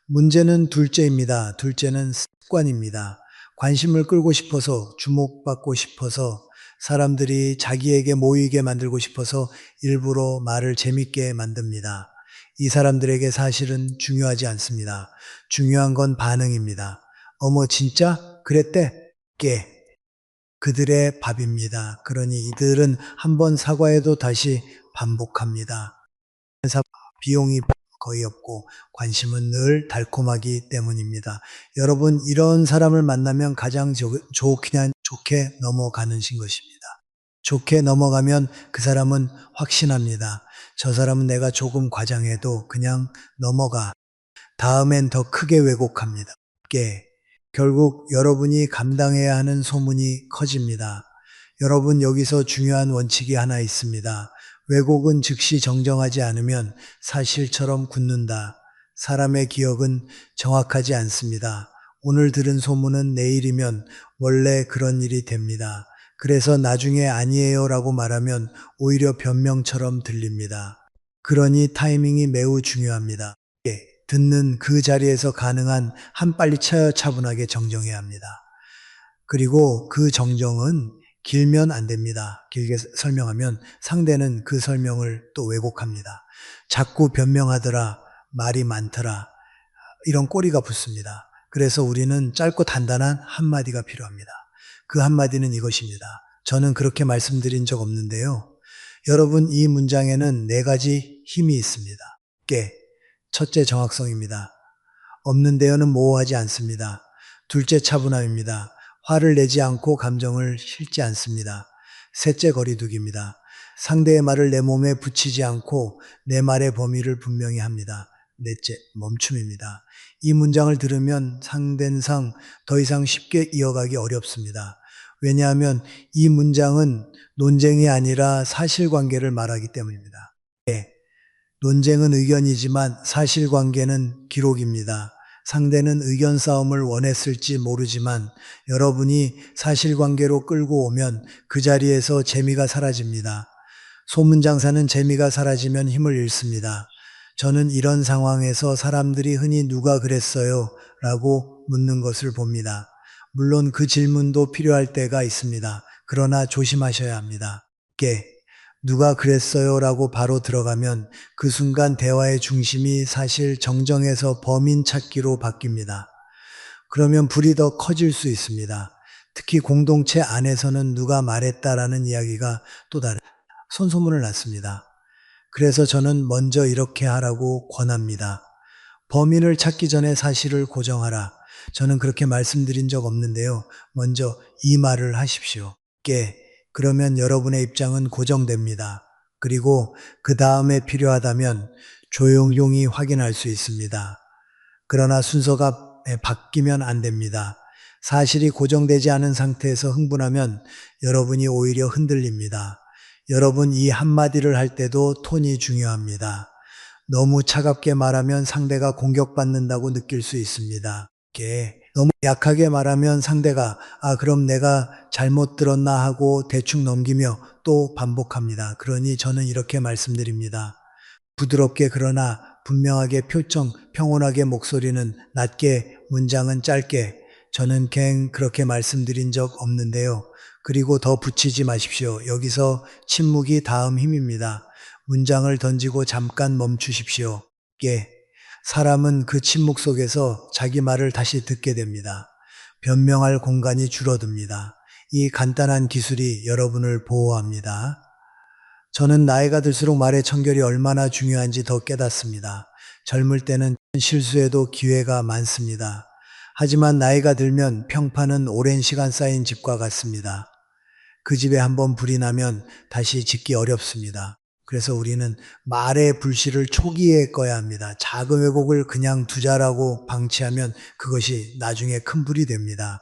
Speaker 1: 문제는 둘째입니다. 둘째는 습관입니다. 관심을 끌고 싶어서, 주목받고 싶어서, 사람들이 자기에게 모이게 만들고 싶어서 일부러 말을 재밌게 만듭니다. 이 사람들에게 사실은 중요하지 않습니다. 중요한 건 반응입니다. 어머, 진짜? 그랬대? 그들의 밥입니다. 그러니 이들은 한번 사과해도 다시 반복합니다. 비용이 거의 없고 관심은 늘 달콤하기 때문입니다. 여러분 이런 사람을 만나면 가장 좋게 넘어가는 것입니다. 좋게 넘어가면 그 사람은 확신합니다. 저 사람은 내가 조금 과장해도 그냥 넘어가. 다음엔 더 크게 왜곡합니다. 결국 여러분이 감당해야 하는 소문이 커집니다. 여러분 여기서 중요한 원칙이 하나 있습니다. 왜곡은 즉시 정정하지 않으면 사실처럼 굳는다. 사람의 기억은 정확하지 않습니다. 오늘 들은 소문은 내일이면 원래 그런 일이 됩니다. 그래서 나중에 아니에요라고 말하면 오히려 변명처럼 들립니다. 그러니 타이밍이 매우 중요합니다. 듣는 그 자리에서 가능한 한 빨리 차분하게 정정해야 합니다. 그리고 그 정정은 길면 안 됩니다. 길게 설명하면 상대는 그 설명을 또 왜곡합니다. 자꾸 변명하더라, 말이 많더라, 이런 꼬리가 붙습니다. 그래서 우리는 짧고 단단한 한마디가 필요합니다. 그 한마디는 이것입니다. 저는 그렇게 말씀드린 적 없는데요. 여러분 이 문장에는 4가지 힘이 있습니다. 첫째 정확성입니다. 없는데요는 모호하지 않습니다. 둘째 차분함입니다. 화를 내지 않고 감정을 싣지 않습니다. 셋째 거리두기입니다. 상대의 말을 내 몸에 붙이지 않고 내 말의 범위를 분명히 합니다. 넷째 멈춤입니다. 이 문장을 들으면 상대상 더 이상 쉽게 이어가기 어렵습니다. 왜냐하면 이 문장은 논쟁이 아니라 사실관계를 말하기 때문입니다. 논쟁은 의견이지만 사실관계는 기록입니다. 상대는 의견 싸움을 원했을지 모르지만 여러분이 사실관계로 끌고 오면 그 자리에서 재미가 사라집니다. 소문장사는 재미가 사라지면 힘을 잃습니다. 저는 이런 상황에서 사람들이 흔히 누가 그랬어요? 라고 묻는 것을 봅니다. 물론 그 질문도 필요할 때가 있습니다. 그러나 조심하셔야 합니다. 누가 그랬어요? 라고 바로 들어가면 그 순간 대화의 중심이 사실 정정해서 범인 찾기로 바뀝니다. 그러면 불이 더 커질 수 있습니다. 특히 공동체 안에서는 누가 말했다라는 이야기가 또 다른 손소문을 났습니다. 그래서 저는 먼저 이렇게 하라고 권합니다. 범인을 찾기 전에 사실을 고정하라. 저는 그렇게 말씀드린 적 없는데요. 먼저 이 말을 하십시오. 그러면 여러분의 입장은 고정됩니다. 그리고 그 다음에 필요하다면 조용히 확인할 수 있습니다. 그러나 순서가 바뀌면 안 됩니다. 사실이 고정되지 않은 상태에서 흥분하면 여러분이 오히려 흔들립니다. 여러분 이 한마디를 할 때도 톤이 중요합니다. 너무 차갑게 말하면 상대가 공격받는다고 느낄 수 있습니다. 너무 약하게 말하면 상대가 그럼 내가 잘못 들었나 하고 대충 넘기며 또 반복합니다. 그러니 저는 이렇게 말씀드립니다. 부드럽게 그러나 분명하게 평온하게 목소리는 낮게 문장은 짧게 저는 그렇게 말씀드린 적 없는데요. 그리고 더 붙이지 마십시오. 여기서 침묵이 다음 힘입니다. 문장을 던지고 잠깐 멈추십시오. 사람은 그 침묵 속에서 자기 말을 다시 듣게 됩니다. 변명할 공간이 줄어듭니다. 이 간단한 기술이 여러분을 보호합니다. 저는 나이가 들수록 말의 청결이 얼마나 중요한지 더 깨닫습니다. 젊을 때는 실수에도 기회가 많습니다. 하지만 나이가 들면 평판은 오랜 시간 쌓인 집과 같습니다. 그 집에 한번 불이 나면 다시 짓기 어렵습니다. 그래서 우리는 말의 불씨를 초기에 꺼야 합니다. 작은 왜곡을 그냥 두자라고 방치하면 그것이 나중에 큰 불이 됩니다.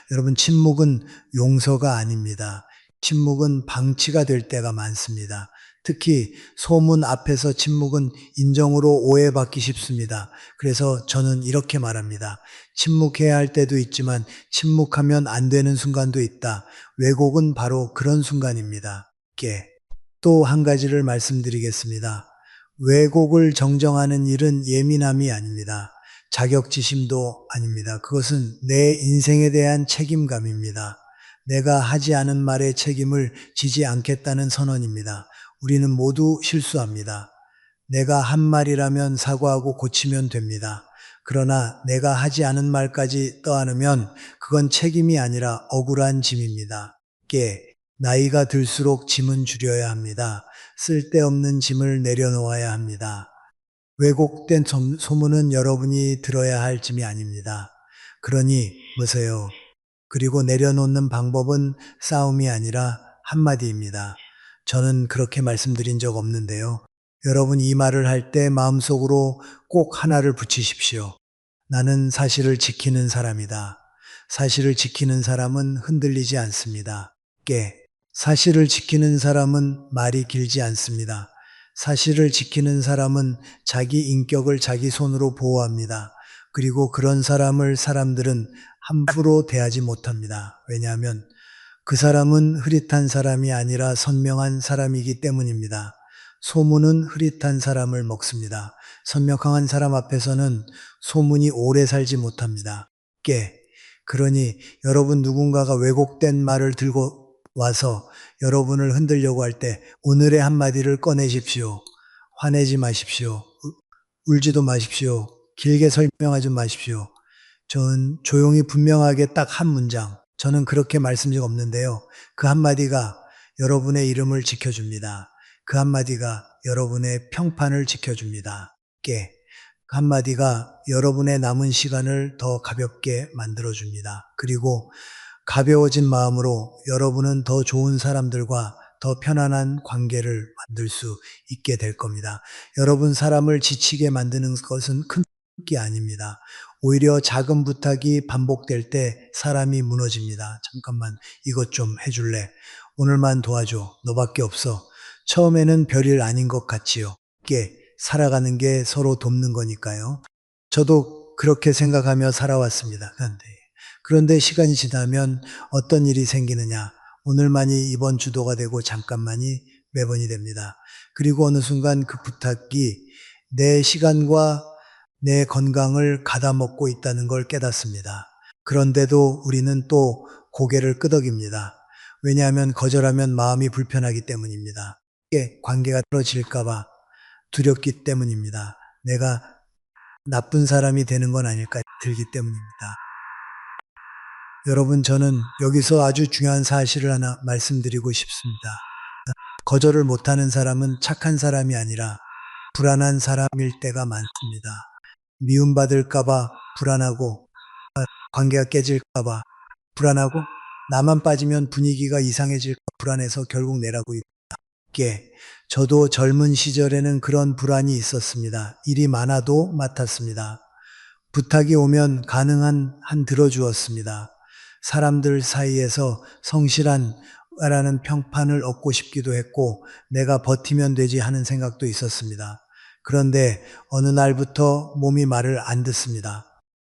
Speaker 1: 여러분 침묵은 용서가 아닙니다. 침묵은 방치가 될 때가 많습니다. 특히 소문 앞에서 침묵은 인정으로 오해받기 쉽습니다. 그래서 저는 이렇게 말합니다. 침묵해야 할 때도 있지만 침묵하면 안 되는 순간도 있다. 왜곡은 바로 그런 순간입니다. 또 한 가지를 말씀드리겠습니다. 왜곡을 정정하는 일은 예민함이 아닙니다. 자격지심도 아닙니다. 그것은 내 인생에 대한 책임감입니다. 내가 하지 않은 말의 책임을 지지 않겠다는 선언입니다. 우리는 모두 실수합니다. 내가 한 말이라면 사과하고 고치면 됩니다. 그러나 내가 하지 않은 말까지 떠안으면 그건 책임이 아니라 억울한 짐입니다. 나이가 들수록 짐은 줄여야 합니다. 쓸데없는 짐을 내려놓아야 합니다. 왜곡된 소문은 여러분이 들어야 할 짐이 아닙니다. 그러니 보세요. 그리고 내려놓는 방법은 싸움이 아니라 한마디입니다. 저는 그렇게 말씀드린 적 없는데요. 여러분 이 말을 할 때 마음속으로 꼭 하나를 붙이십시오. 나는 사실을 지키는 사람이다. 사실을 지키는 사람은 흔들리지 않습니다. 사실을 지키는 사람은 말이 길지 않습니다. 사실을 지키는 사람은 자기 인격을 자기 손으로 보호합니다. 그리고 그런 사람을 사람들은 함부로 대하지 못합니다. 왜냐하면 그 사람은 흐릿한 사람이 아니라 선명한 사람이기 때문입니다. 소문은 흐릿한 사람을 먹습니다. 선명한 사람 앞에서는 소문이 오래 살지 못합니다. 그러니 여러분 누군가가 왜곡된 말을 들고 와서 여러분을 흔들려고 할 때 오늘의 한마디를 꺼내십시오. 화내지 마십시오. 울지도 마십시오. 길게 설명하지 마십시오. 저는 조용히 분명하게 딱 한 문장. 저는 그렇게 말씀드린 적 없는데요. 그 한마디가 여러분의 이름을 지켜줍니다. 그 한마디가 여러분의 평판을 지켜줍니다. 그 한마디가 여러분의 남은 시간을 더 가볍게 만들어줍니다. 그리고 가벼워진 마음으로 여러분은 더 좋은 사람들과 더 편안한 관계를 만들 수 있게 될 겁니다. 여러분 사람을 지치게 만드는 것은 큰 게 아닙니다. 오히려 작은 부탁이 반복될 때 사람이 무너집니다. 잠깐만 이것 좀 해줄래? 오늘만 도와줘. 너밖에 없어. 처음에는 별일 아닌 것 같지요. 살아가는 게 서로 돕는 거니까요. 저도 그렇게 생각하며 살아왔습니다. 그런데 시간이 지나면 어떤 일이 생기느냐. 오늘만이 이번 주도가 되고 잠깐만이 매번이 됩니다. 그리고 어느 순간 그 부탁이 내 시간과 내 건강을 갉아먹고 있다는 걸 깨닫습니다. 그런데도 우리는 또 고개를 끄덕입니다. 왜냐하면 거절하면 마음이 불편하기 때문입니다. 관계가 떨어질까봐 두렵기 때문입니다. 내가 나쁜 사람이 되는 건 아닐까 들기 때문입니다. 여러분, 저는 여기서 아주 중요한 사실을 하나 말씀드리고 싶습니다. 거절을 못하는 사람은 착한 사람이 아니라 불안한 사람일 때가 많습니다. 미움받을까봐 불안하고, 관계가 깨질까봐 불안하고, 나만 빠지면 분위기가 이상해질까 불안해서 결국 내라고 있게. 저도 젊은 시절에는 그런 불안이 있었습니다. 일이 많아도 맡았습니다. 부탁이 오면 가능한 한 들어주었습니다. 사람들 사이에서 성실한라는 평판을 얻고 싶기도 했고 내가 버티면 되지 하는 생각도 있었습니다. 그런데 어느 날부터 몸이 말을 안 듣습니다.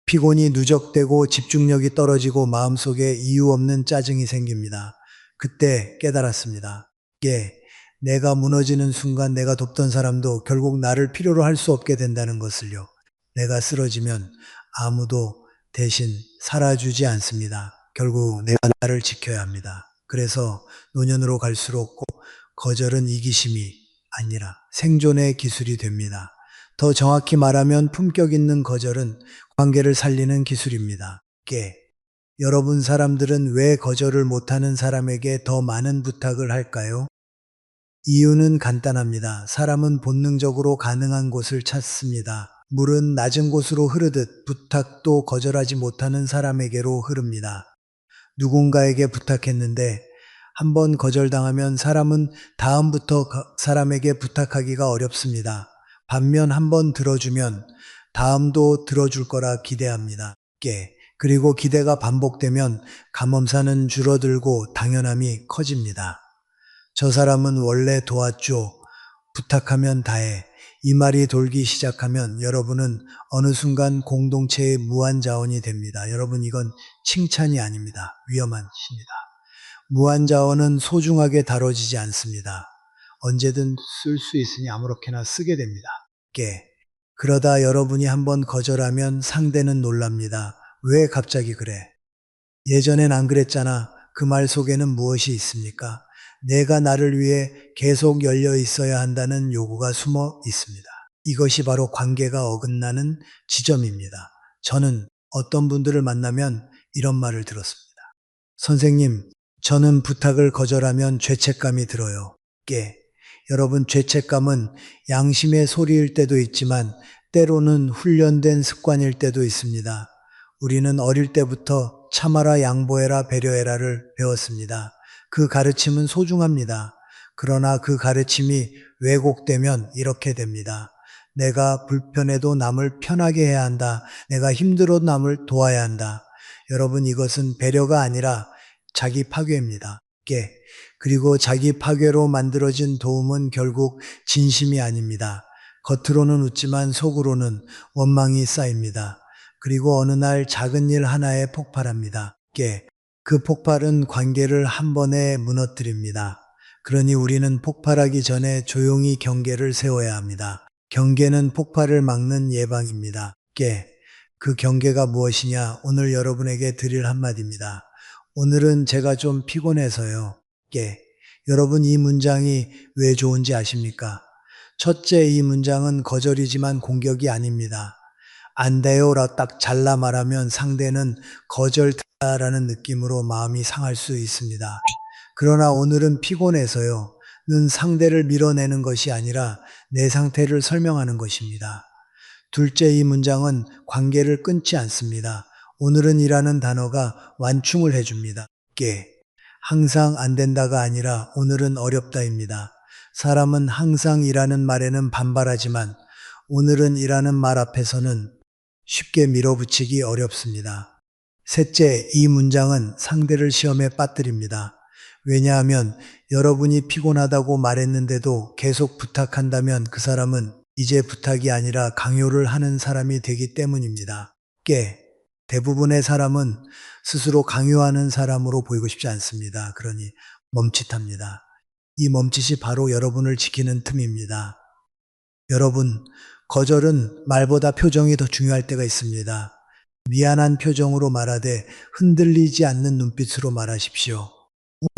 Speaker 1: 피곤이 누적되고 집중력이 떨어지고 마음속에 이유 없는 짜증이 생깁니다. 그때 깨달았습니다. 내가 무너지는 순간 내가 돕던 사람도 결국 나를 필요로 할 수 없게 된다는 것을요. 내가 쓰러지면 아무도 대신 살아주지 않습니다. 결국 내가 나를 지켜야 합니다. 그래서 노년으로 갈수록 거절은 이기심이 아니라 생존의 기술이 됩니다. 더 정확히 말하면 품격 있는 거절은 관계를 살리는 기술입니다. 여러분 사람들은 왜 거절을 못하는 사람에게 더 많은 부탁을 할까요? 이유는 간단합니다. 사람은 본능적으로 가능한 곳을 찾습니다. 물은 낮은 곳으로 흐르듯 부탁도 거절하지 못하는 사람에게로 흐릅니다. 누군가에게 부탁했는데 한번 거절당하면 사람은 다음부터 사람에게 부탁하기가 어렵습니다. 반면 한번 들어주면 다음도 들어줄 거라 기대합니다. 그리고 기대가 반복되면 감염사는 줄어들고 당연함이 커집니다. 저 사람은 원래 도왔죠. 부탁하면 다해. 이 말이 돌기 시작하면 여러분은 어느 순간 공동체의 무한자원이 됩니다. 여러분 이건 칭찬이 아닙니다. 위험한 시입니다. 무한자원은 소중하게 다뤄지지 않습니다. 언제든 쓸 수 있으니 아무렇게나 쓰게 됩니다. 그러다 여러분이 한번 거절하면 상대는 놀랍니다. 왜 갑자기 그래? 예전엔 안 그랬잖아. 그 말 속에는 무엇이 있습니까? 내가 나를 위해 계속 열려 있어야 한다는 요구가 숨어 있습니다. 이것이 바로 관계가 어긋나는 지점입니다. 저는 어떤 분들을 만나면 이런 말을 들었습니다. 선생님, 저는 부탁을 거절하면 죄책감이 들어요. 여러분, 죄책감은 양심의 소리일 때도 있지만 때로는 훈련된 습관일 때도 있습니다. 우리는 어릴 때부터 참아라, 양보해라, 배려해라를 배웠습니다. 그 가르침은 소중합니다. 그러나 그 가르침이 왜곡되면 이렇게 됩니다. 내가 불편해도 남을 편하게 해야 한다. 내가 힘들어도 남을 도와야 한다. 여러분, 이것은 배려가 아니라 자기 파괴입니다. 그리고 자기 파괴로 만들어진 도움은 결국 진심이 아닙니다. 겉으로는 웃지만 속으로는 원망이 쌓입니다. 그리고 어느 날 작은 일 하나에 폭발합니다. 그 폭발은 관계를 한 번에 무너뜨립니다. 그러니 우리는 폭발하기 전에 조용히 경계를 세워야 합니다. 경계는 폭발을 막는 예방입니다. 그 경계가 무엇이냐? 오늘 여러분에게 드릴 한마디입니다. 오늘은 제가 좀 피곤해서요. 여러분, 이 문장이 왜 좋은지 아십니까? 첫째, 이 문장은 거절이지만 공격이 아닙니다. 안 돼요라 딱 잘라 말하면 상대는 거절다라는 느낌으로 마음이 상할 수 있습니다. 그러나 오늘은 피곤해서요. 는 상대를 밀어내는 것이 아니라 내 상태를 설명하는 것입니다. 둘째, 이 문장은 관계를 끊지 않습니다. 오늘은 이라는 단어가 완충을 해줍니다. 항상 안 된다가 아니라 오늘은 어렵다입니다. 사람은 항상 이라는 말에는 반발하지만 오늘은 이라는 말 앞에서는 쉽게 밀어붙이기 어렵습니다. 셋째, 이 문장은 상대를 시험에 빠뜨립니다. 왜냐하면 여러분이 피곤하다고 말했는데도 계속 부탁한다면 그 사람은 이제 부탁이 아니라 강요를 하는 사람이 되기 때문입니다. 대부분의 사람은 스스로 강요하는 사람으로 보이고 싶지 않습니다. 그러니 멈칫합니다. 이 멈칫이 바로 여러분을 지키는 틈입니다. 여러분, 거절은 말보다 표정이 더 중요할 때가 있습니다. 미안한 표정으로 말하되 흔들리지 않는 눈빛으로 말하십시오.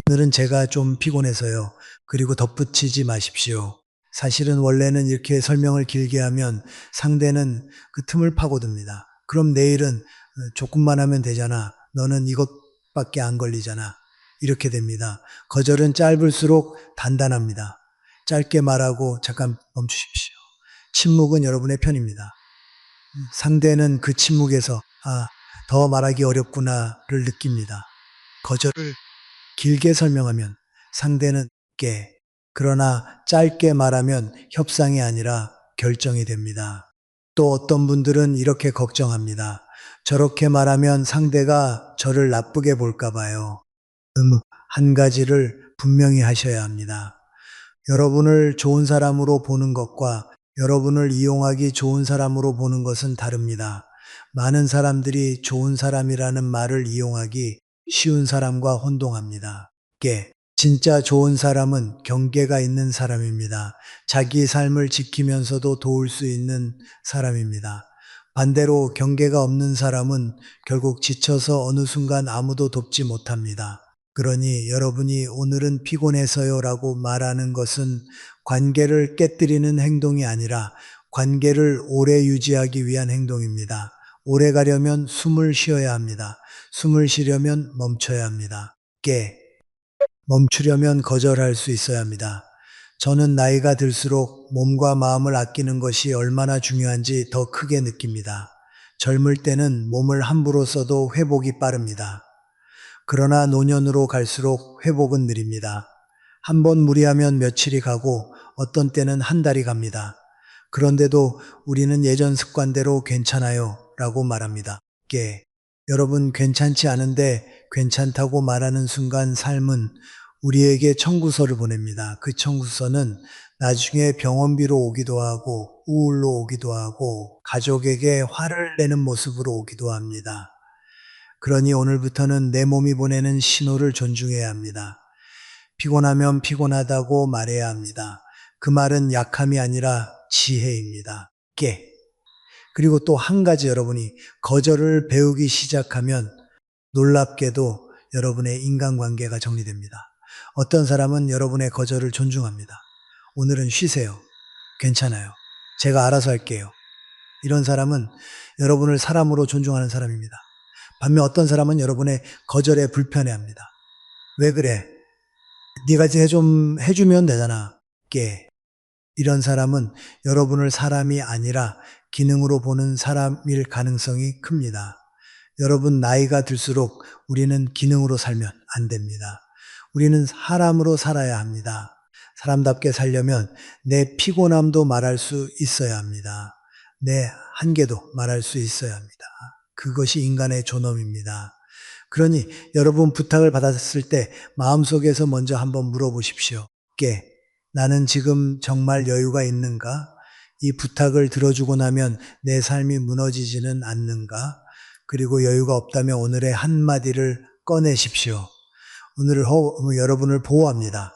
Speaker 1: 오늘은 제가 좀 피곤해서요. 그리고 덧붙이지 마십시오. 사실은 원래는 이렇게 설명을 길게 하면 상대는 그 틈을 파고듭니다. 그럼 내일은 조금만 하면 되잖아. 너는 이것밖에 안 걸리잖아. 이렇게 됩니다. 거절은 짧을수록 단단합니다. 짧게 말하고 잠깐 멈추십시오. 침묵은 여러분의 편입니다. 상대는 그 침묵에서 더 말하기 어렵구나를 느낍니다. 거절을 길게 설명하면 상대는 그러나 짧게 말하면 협상이 아니라 결정이 됩니다. 또 어떤 분들은 이렇게 걱정합니다. 저렇게 말하면 상대가 저를 나쁘게 볼까 봐요. 한 가지를 분명히 하셔야 합니다. 여러분을 좋은 사람으로 보는 것과 여러분을 이용하기 좋은 사람으로 보는 것은 다릅니다. 많은 사람들이 좋은 사람이라는 말을 이용하기 쉬운 사람과 혼동합니다. 진짜 좋은 사람은 경계가 있는 사람입니다. 자기 삶을 지키면서도 도울 수 있는 사람입니다. 반대로 경계가 없는 사람은 결국 지쳐서 어느 순간 아무도 돕지 못합니다. 그러니 여러분이 오늘은 피곤해서요 라고 말하는 것은 관계를 깨뜨리는 행동이 아니라 관계를 오래 유지하기 위한 행동입니다. 오래 가려면 숨을 쉬어야 합니다. 숨을 쉬려면 멈춰야 합니다. 멈추려면 거절할 수 있어야 합니다. 저는 나이가 들수록 몸과 마음을 아끼는 것이 얼마나 중요한지 더 크게 느낍니다. 젊을 때는 몸을 함부로 써도 회복이 빠릅니다. 그러나 노년으로 갈수록 회복은 느립니다. 한 번 무리하면 며칠이 가고 어떤 때는 한 달이 갑니다. 그런데도 우리는 예전 습관대로 괜찮아요 라고 말합니다. 여러분, 괜찮지 않은데 괜찮다고 말하는 순간 삶은 우리에게 청구서를 보냅니다. 그 청구서는 나중에 병원비로 오기도 하고 우울로 오기도 하고 가족에게 화를 내는 모습으로 오기도 합니다. 그러니 오늘부터는 내 몸이 보내는 신호를 존중해야 합니다. 피곤하면 피곤하다고 말해야 합니다. 그 말은 약함이 아니라 지혜입니다. 그리고 또 한 가지, 여러분이 거절을 배우기 시작하면 놀랍게도 여러분의 인간관계가 정리됩니다. 어떤 사람은 여러분의 거절을 존중합니다. 오늘은 쉬세요. 괜찮아요. 제가 알아서 할게요. 이런 사람은 여러분을 사람으로 존중하는 사람입니다. 반면 어떤 사람은 여러분의 거절에 불편해합니다. 왜 그래? 네가 이제 좀 해주면 되잖아. 깨. 이런 사람은 여러분을 사람이 아니라 기능으로 보는 사람일 가능성이 큽니다. 여러분 나이가 들수록 우리는 기능으로 살면 안 됩니다. 우리는 사람으로 살아야 합니다. 사람답게 살려면 내 피곤함도 말할 수 있어야 합니다. 내 한계도 말할 수 있어야 합니다. 그것이 인간의 존엄입니다. 그러니 여러분 부탁을 받았을 때 마음속에서 먼저 한번 물어보십시오. 나는 지금 정말 여유가 있는가? 이 부탁을 들어주고 나면 내 삶이 무너지지는 않는가? 그리고 여유가 없다면 오늘의 한마디를 꺼내십시오. 오늘 여러분을 보호합니다.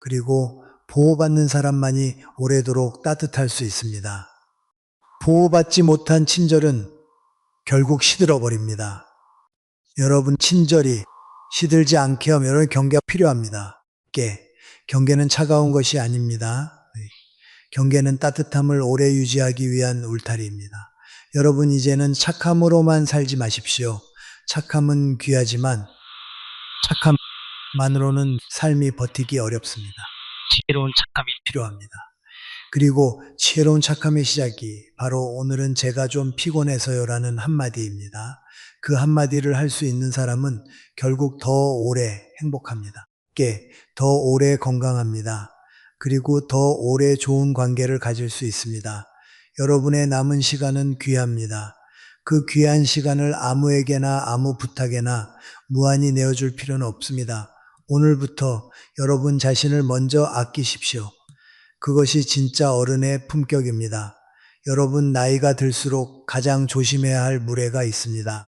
Speaker 1: 그리고 보호받는 사람만이 오래도록 따뜻할 수 있습니다. 보호받지 못한 친절은 결국 시들어버립니다. 여러분 친절이 시들지 않게 하면 여러분 경계가 필요합니다. 경계는 차가운 것이 아닙니다. 경계는 따뜻함을 오래 유지하기 위한 울타리입니다. 여러분 이제는 착함으로만 살지 마십시오. 착함은 귀하지만 착함만으로는 삶이 버티기 어렵습니다. 지혜로운 착함이 필요합니다. 그리고 지혜로운 착함의 시작이 바로 오늘은 제가 좀 피곤해서요라는 한마디입니다. 그 한마디를 할 수 있는 사람은 결국 더 오래 행복합니다. 더 오래 건강합니다. 그리고 더 오래 좋은 관계를 가질 수 있습니다. 여러분의 남은 시간은 귀합니다. 그 귀한 시간을 아무에게나 아무 부탁에나 무한히 내어줄 필요는 없습니다. 오늘부터 여러분 자신을 먼저 아끼십시오. 그것이 진짜 어른의 품격입니다. 여러분 나이가 들수록 가장 조심해야 할 무례가 있습니다.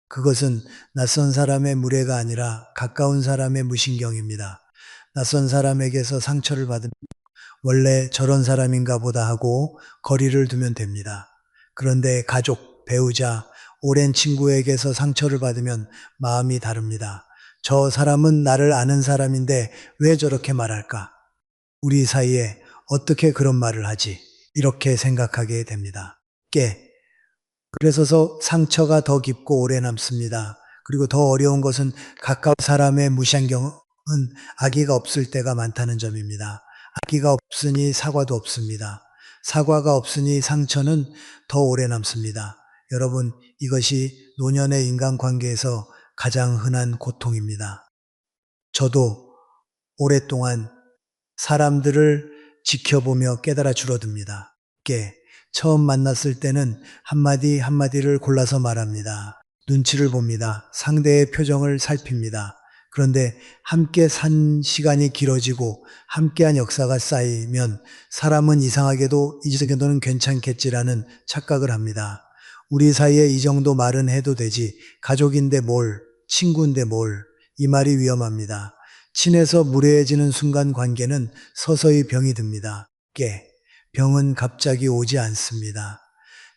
Speaker 1: 그것은 낯선 사람의 무례가 아니라 가까운 사람의 무신경입니다. 낯선 사람에게서 상처를 받으면 원래 저런 사람인가 보다 하고 거리를 두면 됩니다. 그런데 가족, 배우자, 오랜 친구에게서 상처를 받으면 마음이 다릅니다. 저 사람은 나를 아는 사람인데 왜 저렇게 말할까? 우리 사이에 어떻게 그런 말을 하지? 이렇게 생각하게 됩니다. 그래서 상처가 더 깊고 오래 남습니다. 그리고 더 어려운 것은 가까운 사람의 무시한 경우는 아기가 없을 때가 많다는 점입니다. 아기가 없으니 사과도 없습니다. 사과가 없으니 상처는 더 오래 남습니다. 여러분, 이것이 노년의 인간관계에서 가장 흔한 고통입니다. 저도 오랫동안 사람들을 지켜보며 깨달아 줄어듭니다. 처음 만났을 때는 한마디 한마디를 골라서 말합니다. 눈치를 봅니다. 상대의 표정을 살핍니다. 그런데 함께 산 시간이 길어지고 함께한 역사가 쌓이면 사람은 이상하게도 이 정도는 괜찮겠지라는 착각을 합니다. 우리 사이에 이 정도 말은 해도 되지. 가족인데 뭘, 친구인데 뭘. 이 말이 위험합니다. 친해서 무례해지는 순간 관계는 서서히 병이 듭니다. 병은 갑자기 오지 않습니다.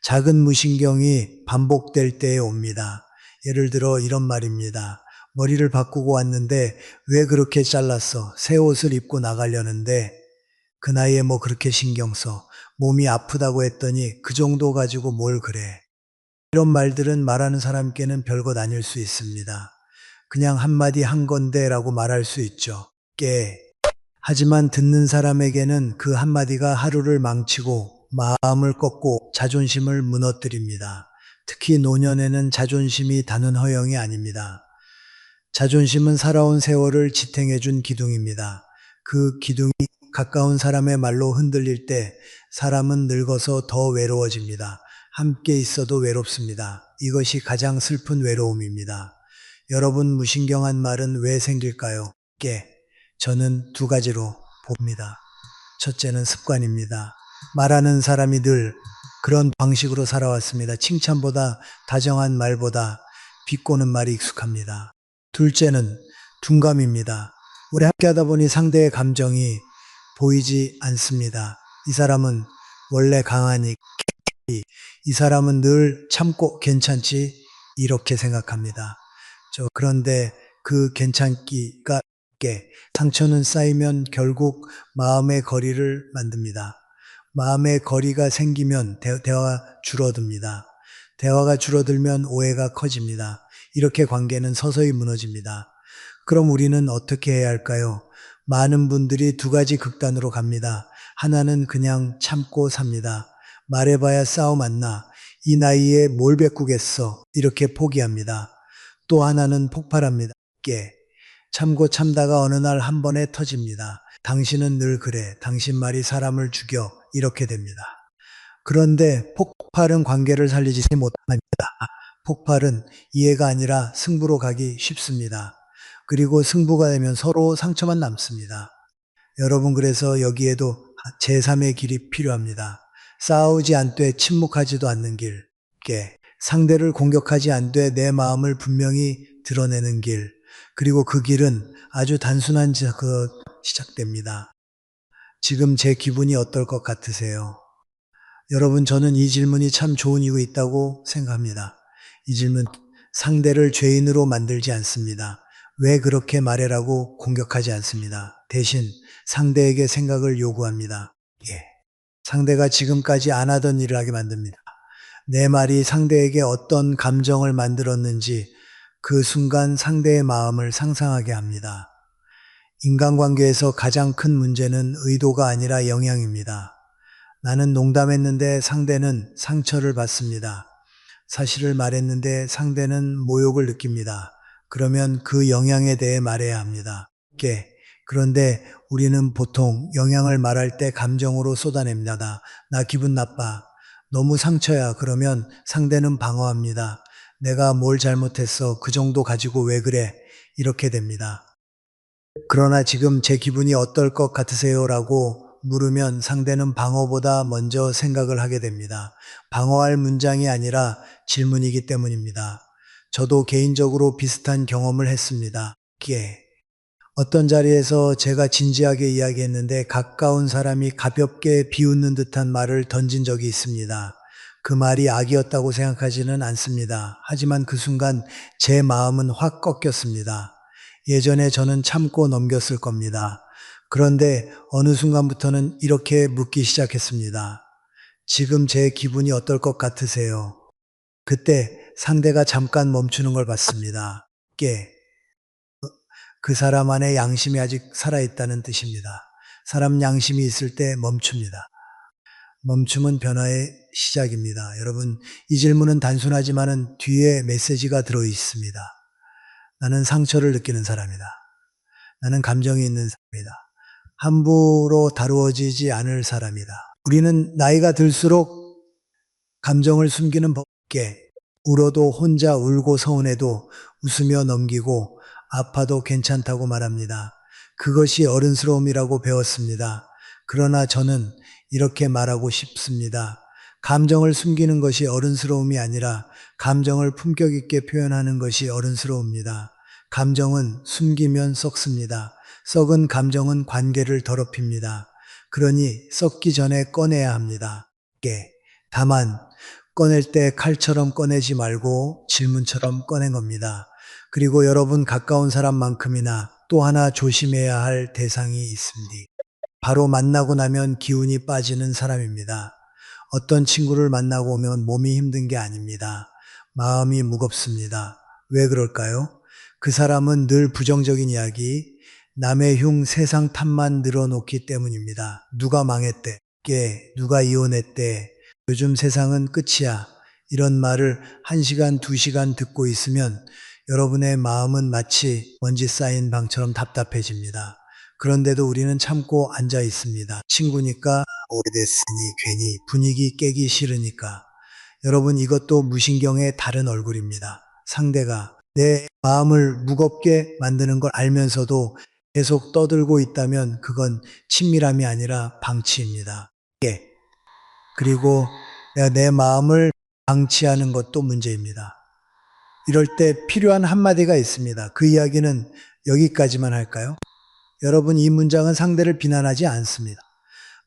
Speaker 1: 작은 무신경이 반복될 때에 옵니다. 예를 들어 이런 말입니다. 머리를 바꾸고 왔는데 왜 그렇게 잘랐어? 새 옷을 입고 나가려는데 그 나이에 뭐 그렇게 신경 써? 몸이 아프다고 했더니 그 정도 가지고 뭘 그래? 이런 말들은 말하는 사람께는 별것 아닐 수 있습니다. 그냥 한마디 한 건데 라고 말할 수 있죠. 하지만 듣는 사람에게는 그 한마디가 하루를 망치고 마음을 꺾고 자존심을 무너뜨립니다. 특히 노년에는 자존심이 단은 허영이 아닙니다. 자존심은 살아온 세월을 지탱해준 기둥입니다. 그 기둥이 가까운 사람의 말로 흔들릴 때 사람은 늙어서 더 외로워집니다. 함께 있어도 외롭습니다. 이것이 가장 슬픈 외로움입니다. 여러분 무신경한 말은 왜 생길까요? 저는 두 가지로 봅니다. 첫째는 습관입니다. 말하는 사람이 늘 그런 방식으로 살아왔습니다. 칭찬보다 다정한 말보다 비꼬는 말이 익숙합니다. 둘째는 둔감입니다. 오래 함께하다 보니 상대의 감정이 보이지 않습니다. 이 사람은 원래 강하니, 이 사람은 늘 참고 괜찮지 이렇게 생각합니다. 그런데 그 괜찮기가 상처는 쌓이면 결국 마음의 거리를 만듭니다. 마음의 거리가 생기면 대화가 줄어듭니다. 대화가 줄어들면 오해가 커집니다. 이렇게 관계는 서서히 무너집니다. 그럼 우리는 어떻게 해야 할까요? 많은 분들이 두 가지 극단으로 갑니다. 하나는 그냥 참고 삽니다. 말해봐야 싸움 안 나. 이 나이에 뭘 베꾸겠어. 이렇게 포기합니다. 또 하나는 폭발합니다. 깨. 참고 참다가 어느 날 한 번에 터집니다. 당신은 늘 그래. 당신 말이 사람을 죽여. 이렇게 됩니다. 그런데 폭발은 관계를 살리지 못합니다. 폭발은 이해가 아니라 승부로 가기 쉽습니다. 그리고 승부가 되면 서로 상처만 남습니다. 여러분, 그래서 여기에도 제3의 길이 필요합니다. 싸우지 않되 침묵하지도 않는 길. 상대를 공격하지 않되 내 마음을 분명히 드러내는 길. 그리고 그 길은 아주 단순한 시작됩니다. 지금 제 기분이 어떨 것 같으세요? 여러분, 저는 이 질문이 참 좋은 이유 있다고 생각합니다. 이 질문, 상대를 죄인으로 만들지 않습니다. 왜 그렇게 말해라고 공격하지 않습니다. 대신 상대에게 생각을 요구합니다. 상대가 지금까지 안 하던 일을 하게 만듭니다. 내 말이 상대에게 어떤 감정을 만들었는지 그 순간 상대의 마음을 상상하게 합니다. 인간관계에서 가장 큰 문제는 의도가 아니라 영향입니다. 나는 농담했는데 상대는 상처를 받습니다. 사실을 말했는데 상대는 모욕을 느낍니다. 그러면 그 영향에 대해 말해야 합니다. 그런데 우리는 보통 영향을 말할 때 감정으로 쏟아냅니다. 나 기분 나빠. 너무 상처야. 그러면 상대는 방어합니다. 내가 뭘 잘못했어. 그 정도 가지고 왜 그래. 이렇게 됩니다. 그러나 지금 제 기분이 어떨 것 같으세요? 라고 물으면 상대는 방어보다 먼저 생각을 하게 됩니다. 방어할 문장이 아니라 질문이기 때문입니다. 저도 개인적으로 비슷한 경험을 했습니다. 어떤 자리에서 제가 진지하게 이야기했는데 가까운 사람이 가볍게 비웃는 듯한 말을 던진 적이 있습니다. 그 말이 악이었다고 생각하지는 않습니다. 하지만 그 순간 제 마음은 확 꺾였습니다. 예전에 저는 참고 넘겼을 겁니다. 그런데 어느 순간부터는 이렇게 묻기 시작했습니다. 지금 제 기분이 어떨 것 같으세요? 그때 상대가 잠깐 멈추는 걸 봤습니다. 그 사람 안에 양심이 아직 살아있다는 뜻입니다. 사람 양심이 있을 때 멈춥니다. 멈춤은 변화의 시작입니다. 여러분, 이 질문은 단순하지만은 뒤에 메시지가 들어 있습니다. 나는 상처를 느끼는 사람이다. 나는 감정이 있는 사람이다. 함부로 다루어지지 않을 사람이다. 우리는 나이가 들수록 감정을 숨기는 법께 울어도 혼자 울고 서운해도 웃으며 넘기고 아파도 괜찮다고 말합니다. 그것이 어른스러움이라고 배웠습니다. 그러나 저는 이렇게 말하고 싶습니다. 감정을 숨기는 것이 어른스러움이 아니라 감정을 품격 있게 표현하는 것이 어른스러움입니다. 감정은 숨기면 썩습니다. 썩은 감정은 관계를 더럽힙니다. 그러니 썩기 전에 꺼내야 합니다. 다만 꺼낼 때 칼처럼 꺼내지 말고 질문처럼 꺼낸 겁니다. 그리고 여러분 가까운 사람만큼이나 또 하나 조심해야 할 대상이 있습니다. 바로 만나고 나면 기운이 빠지는 사람입니다. 어떤 친구를 만나고 오면 몸이 힘든 게 아닙니다. 마음이 무겁습니다. 왜 그럴까요? 그 사람은 늘 부정적인 이야기, 남의 흉 세상 탓만 늘어놓기 때문입니다. 누가 망했대, 누가 이혼했대, 요즘 세상은 끝이야. 이런 말을 1시간, 2시간 듣고 있으면 여러분의 마음은 마치 먼지 쌓인 방처럼 답답해집니다. 그런데도 우리는 참고 앉아 있습니다. 친구니까, 오래됐으니 괜히 분위기 깨기 싫으니까. 여러분, 이것도 무신경의 다른 얼굴입니다. 상대가 내 마음을 무겁게 만드는 걸 알면서도 계속 떠들고 있다면 그건 친밀함이 아니라 방치입니다. 그리고 내가 내 마음을 방치하는 것도 문제입니다. 이럴 때 필요한 한마디가 있습니다. 그 이야기는 여기까지만 할까요? 여러분, 이 문장은 상대를 비난하지 않습니다.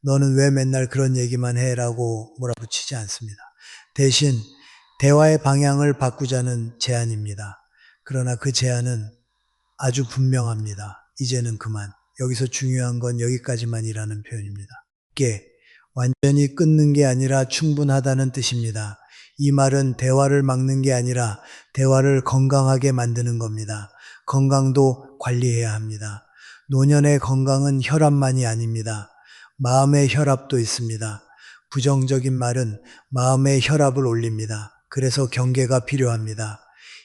Speaker 1: 너는 왜 맨날 그런 얘기만 해라고 몰아붙이지 않습니다. 대신 대화의 방향을 바꾸자는 제안입니다. 그러나 그 제안은 아주 분명합니다. 이제는 그만. 여기서 중요한 건 여기까지만이라는 표현입니다. 완전히 끊는 게 아니라 충분하다는 뜻입니다. 이 말은 대화를 막는 게 아니라 대화를 건강하게 만드는 겁니다. 건강도 관리해야 합니다. 노년의 건강은 혈압만이 아닙니다. 마음의 혈압도 있습니다. 부정적인 말은 마음의 혈압을 올립니다. 그래서 경계가 필요합니다.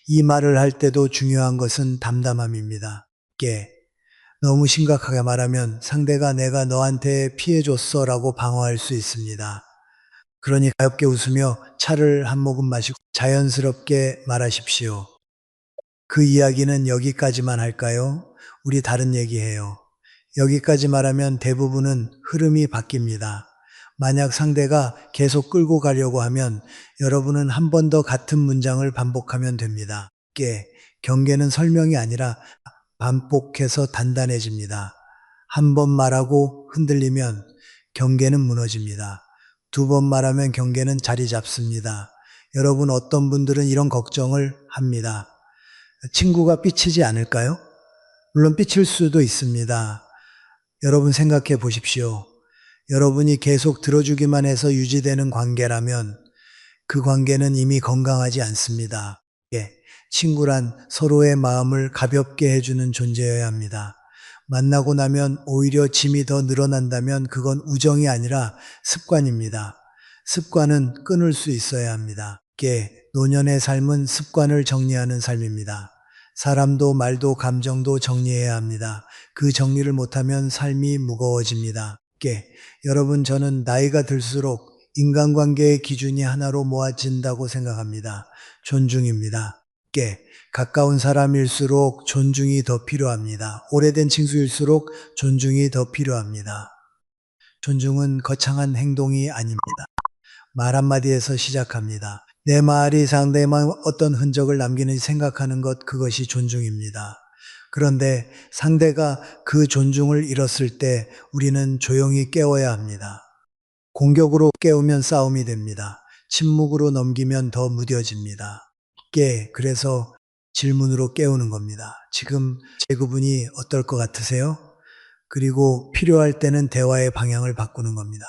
Speaker 1: 이 말을 할 때도 중요한 것은 담담함입니다. 깨. 너무 심각하게 말하면 상대가 내가 너한테 피해줬어 라고 방어할 수 있습니다. 그러니 가볍게 웃으며 차를 한 모금 마시고 자연스럽게 말하십시오. 그 이야기는 여기까지만 할까요? 우리 다른 얘기해요. 여기까지 말하면 대부분은 흐름이 바뀝니다. 만약 상대가 계속 끌고 가려고 하면 여러분은 한 번 더 같은 문장을 반복하면 됩니다. 경계는 설명이 아니라 반복해서 단단해집니다. 한 번 말하고 흔들리면 경계는 무너집니다. 두 번 말하면 경계는 자리 잡습니다. 여러분 어떤 분들은 이런 걱정을 합니다. 친구가 삐치지 않을까요? 물론 삐칠 수도 있습니다. 여러분 생각해 보십시오. 여러분이 계속 들어주기만 해서 유지되는 관계라면 그 관계는 이미 건강하지 않습니다. 친구란 서로의 마음을 가볍게 해주는 존재여야 합니다. 만나고 나면 오히려 짐이 더 늘어난다면 그건 우정이 아니라 습관입니다. 습관은 끊을 수 있어야 합니다. 노년의 삶은 습관을 정리하는 삶입니다. 사람도 말도 감정도 정리해야 합니다. 그 정리를 못하면 삶이 무거워집니다. 여러분 저는 나이가 들수록 인간관계의 기준이 하나로 모아진다고 생각합니다. 존중입니다. 가까운 사람일수록 존중이 더 필요합니다. 오래된 친구일수록 존중이 더 필요합니다. 존중은 거창한 행동이 아닙니다. 말 한마디에서 시작합니다. 내 말이 상대방 어떤 흔적을 남기는지 생각하는 것, 그것이 존중입니다. 그런데 상대가 그 존중을 잃었을 때 우리는 조용히 깨워야 합니다. 공격으로 깨우면 싸움이 됩니다. 침묵으로 넘기면 더 무뎌집니다. 그래서 질문으로 깨우는 겁니다. 지금 제 구분이 어떨 것 같으세요? 그리고 필요할 때는 대화의 방향을 바꾸는 겁니다.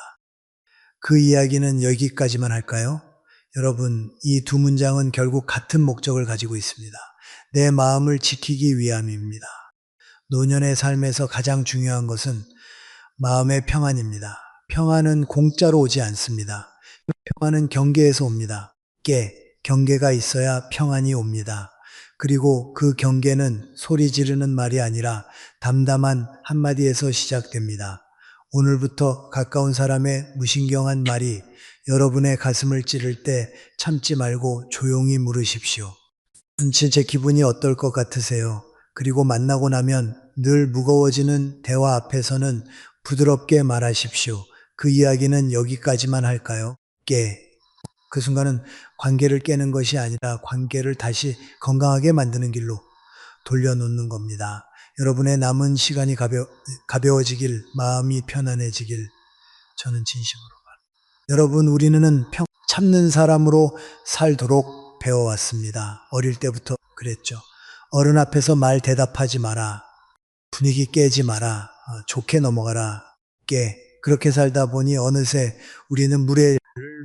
Speaker 1: 그 이야기는 여기까지만 할까요? 여러분, 이 두 문장은 결국 같은 목적을 가지고 있습니다. 내 마음을 지키기 위함입니다. 노년의 삶에서 가장 중요한 것은 마음의 평안입니다. 평안은 공짜로 오지 않습니다. 평안은 경계에서 옵니다. 경계가 있어야 평안이 옵니다. 그리고 그 경계는 소리 지르는 말이 아니라 담담한 한마디에서 시작됩니다. 오늘부터 가까운 사람의 무신경한 말이 여러분의 가슴을 찌를 때 참지 말고 조용히 물으십시오. 제 기분이 어떨 것 같으세요? 그리고 만나고 나면 늘 무거워지는 대화 앞에서는 부드럽게 말하십시오. 그 이야기는 여기까지만 할까요? 그 순간은 관계를 깨는 것이 아니라 관계를 다시 건강하게 만드는 길로 돌려놓는 겁니다. 여러분의 남은 시간이 가벼워지길, 마음이 편안해지길 저는 진심으로 바랍니다. 여러분, 우리는 참는 사람으로 살도록 배워왔습니다. 어릴 때부터 그랬죠. 어른 앞에서 말 대답하지 마라. 분위기 깨지 마라. 좋게 넘어가라. 그렇게 살다 보니 어느새 우리는 무례를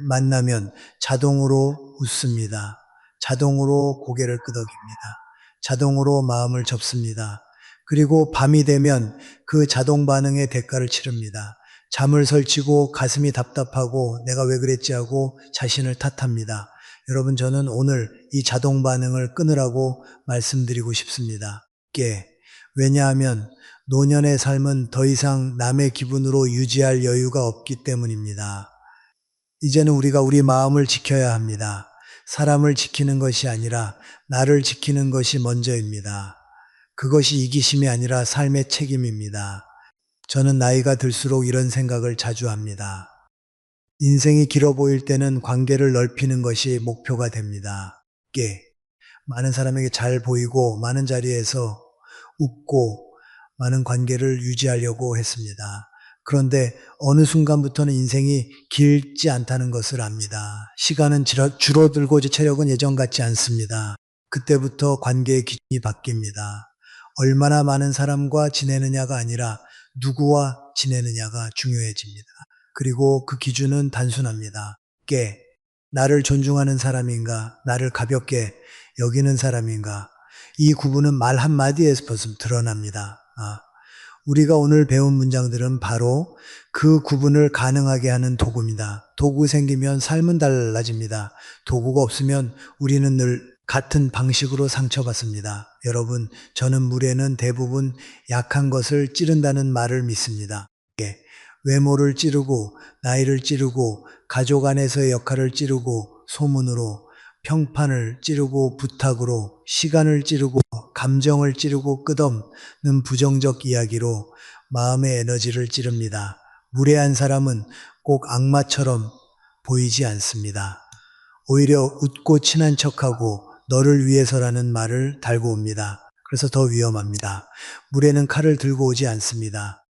Speaker 1: 만나면 자동으로 웃습니다. 자동으로 고개를 끄덕입니다. 자동으로 마음을 접습니다. 그리고 밤이 되면 그 자동 반응의 대가를 치릅니다. 잠을 설치고 가슴이 답답하고 내가 왜 그랬지 하고 자신을 탓합니다. 여러분, 저는 오늘 이 자동 반응을 끊으라고 말씀드리고 싶습니다. 왜냐하면 노년의 삶은 더 이상 남의 기분으로 유지할 여유가 없기 때문입니다. 이제는 우리가 우리 마음을 지켜야 합니다. 사람을 지키는 것이 아니라 나를 지키는 것이 먼저입니다. 그것이 이기심이 아니라 삶의 책임입니다. 저는 나이가 들수록 이런 생각을 자주 합니다. 인생이 길어 보일 때는 관계를 넓히는 것이 목표가 됩니다. 많은 사람에게 잘 보이고 많은 자리에서 웃고 많은 관계를 유지하려고 했습니다. 그런데 어느 순간부터는 인생이 길지 않다는 것을 압니다. 시간은 줄어들고 체력은 예전 같지 않습니다. 그때부터 관계의 기준이 바뀝니다. 얼마나 많은 사람과 지내느냐가 아니라 누구와 지내느냐가 중요해집니다. 그리고 그 기준은 단순합니다. 나를 존중하는 사람인가, 나를 가볍게 여기는 사람인가, 이 구분은 말 한마디에서 벌써 드러납니다. 우리가 오늘 배운 문장들은 바로 그 구분을 가능하게 하는 도구입니다. 도구 생기면 삶은 달라집니다. 도구가 없으면 우리는 늘 같은 방식으로 상처받습니다. 여러분, 저는 물에는 대부분 약한 것을 찌른다는 말을 믿습니다. 외모를 찌르고 나이를 찌르고 가족 안에서의 역할을 찌르고 소문으로 평판을 찌르고 부탁으로 시간을 찌르고 감정을 찌르고 끝없는 부정적 이야기로 마음의 에너지를 찌릅니다. 무례한 사람은 꼭 악마처럼 보이지 않습니다. 오히려 웃고 친한 척하고 너를 위해서라는 말을 달고 옵니다. 그래서 더 위험합니다. 무례는 칼을 들고 오지 않습니다.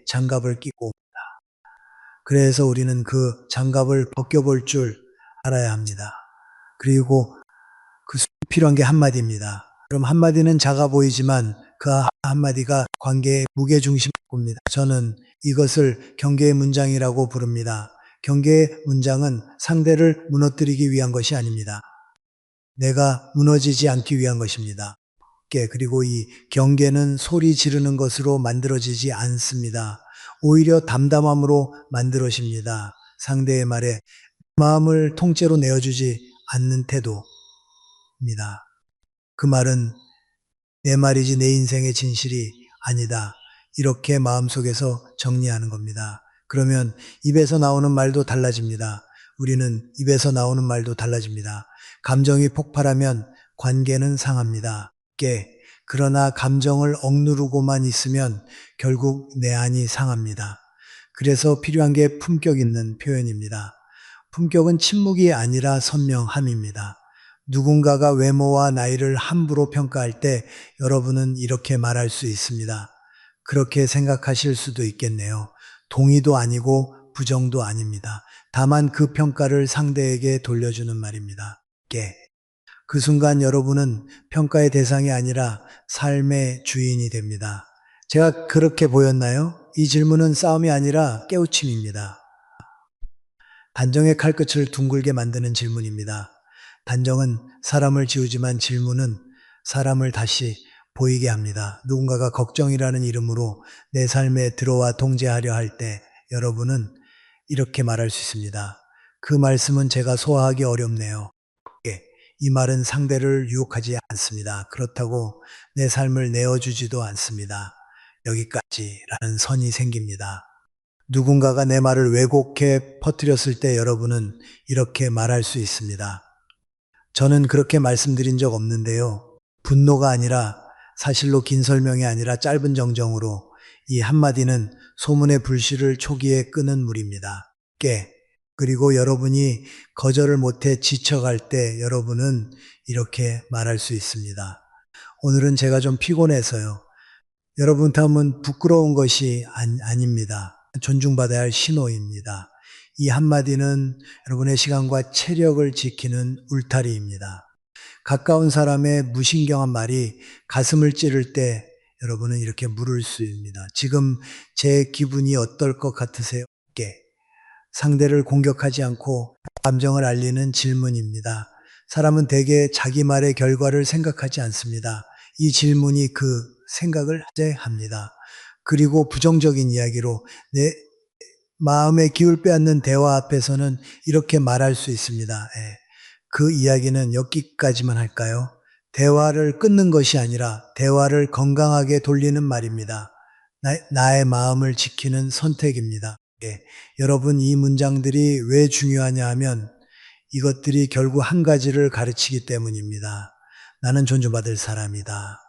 Speaker 1: 장갑을 끼고. 그래서 우리는 그 장갑을 벗겨볼 줄 알아야 합니다. 그리고 그 필요한 게 한마디입니다. 그럼 한마디는 작아 보이지만 그 한마디가 관계의 무게중심입니다. 저는 이것을 경계의 문장이라고 부릅니다. 경계의 문장은 상대를 무너뜨리기 위한 것이 아닙니다. 내가 무너지지 않기 위한 것입니다. 그리고 이 경계는 소리 지르는 것으로 만들어지지 않습니다. 오히려 담담함으로 만들어집니다. 상대의 말에 마음을 통째로 내어주지 않는 태도입니다. 그 말은 내 말이지 내 인생의 진실이 아니다. 이렇게 마음속에서 정리하는 겁니다. 그러면 입에서 나오는 말도 달라집니다. 우리는 입에서 나오는 말도 달라집니다. 감정이 폭발하면 관계는 상합니다. 그러나 감정을 억누르고만 있으면 결국 내 안이 상합니다. 그래서 필요한 게 품격 있는 표현입니다. 품격은 침묵이 아니라 선명함입니다. 누군가가 외모와 나이를 함부로 평가할 때 여러분은 이렇게 말할 수 있습니다. 그렇게 생각하실 수도 있겠네요. 동의도 아니고 부정도 아닙니다. 다만 그 평가를 상대에게 돌려주는 말입니다. 그 순간 여러분은 평가의 대상이 아니라 삶의 주인이 됩니다. 제가 그렇게 보였나요? 이 질문은 싸움이 아니라 깨우침입니다. 단정의 칼끝을 둥글게 만드는 질문입니다. 단정은 사람을 지우지만 질문은 사람을 다시 보이게 합니다. 누군가가 걱정이라는 이름으로 내 삶에 들어와 통제하려 할 때 여러분은 이렇게 말할 수 있습니다. 그 말씀은 제가 소화하기 어렵네요. 이 말은 상대를 유혹하지 않습니다. 그렇다고 내 삶을 내어주지도 않습니다. 여기까지라는 선이 생깁니다. 누군가가 내 말을 왜곡해 퍼뜨렸을 때 여러분은 이렇게 말할 수 있습니다. 저는 그렇게 말씀드린 적 없는데요. 분노가 아니라 사실로 긴 설명이 아니라 짧은 정정으로 이 한마디는 소문의 불씨를 초기에 끄는 물입니다. 그리고 여러분이 거절을 못해 지쳐갈 때 여러분은 이렇게 말할 수 있습니다. 오늘은 제가 좀 피곤해서요. 여러분한테 하면 부끄러운 것이 아닙니다. 존중받아야 할 신호입니다. 이 한마디는 여러분의 시간과 체력을 지키는 울타리입니다. 가까운 사람의 무신경한 말이 가슴을 찌를 때 여러분은 이렇게 물을 수 있습니다. 지금 제 기분이 어떨 것 같으세요? 상대를 공격하지 않고 감정을 알리는 질문입니다. 사람은 대개 자기 말의 결과를 생각하지 않습니다. 이 질문이 그 생각을 하게 합니다. 그리고 부정적인 이야기로 내 마음의 기울 빼앗는 대화 앞에서는 이렇게 말할 수 있습니다. 그 이야기는 여기까지만 할까요? 대화를 끊는 것이 아니라 대화를 건강하게 돌리는 말입니다. 나의 마음을 지키는 선택입니다. 여러분, 이 문장들이 왜 중요하냐 하면 이것들이 결국 한 가지를 가르치기 때문입니다. 나는 존중받을 사람이다.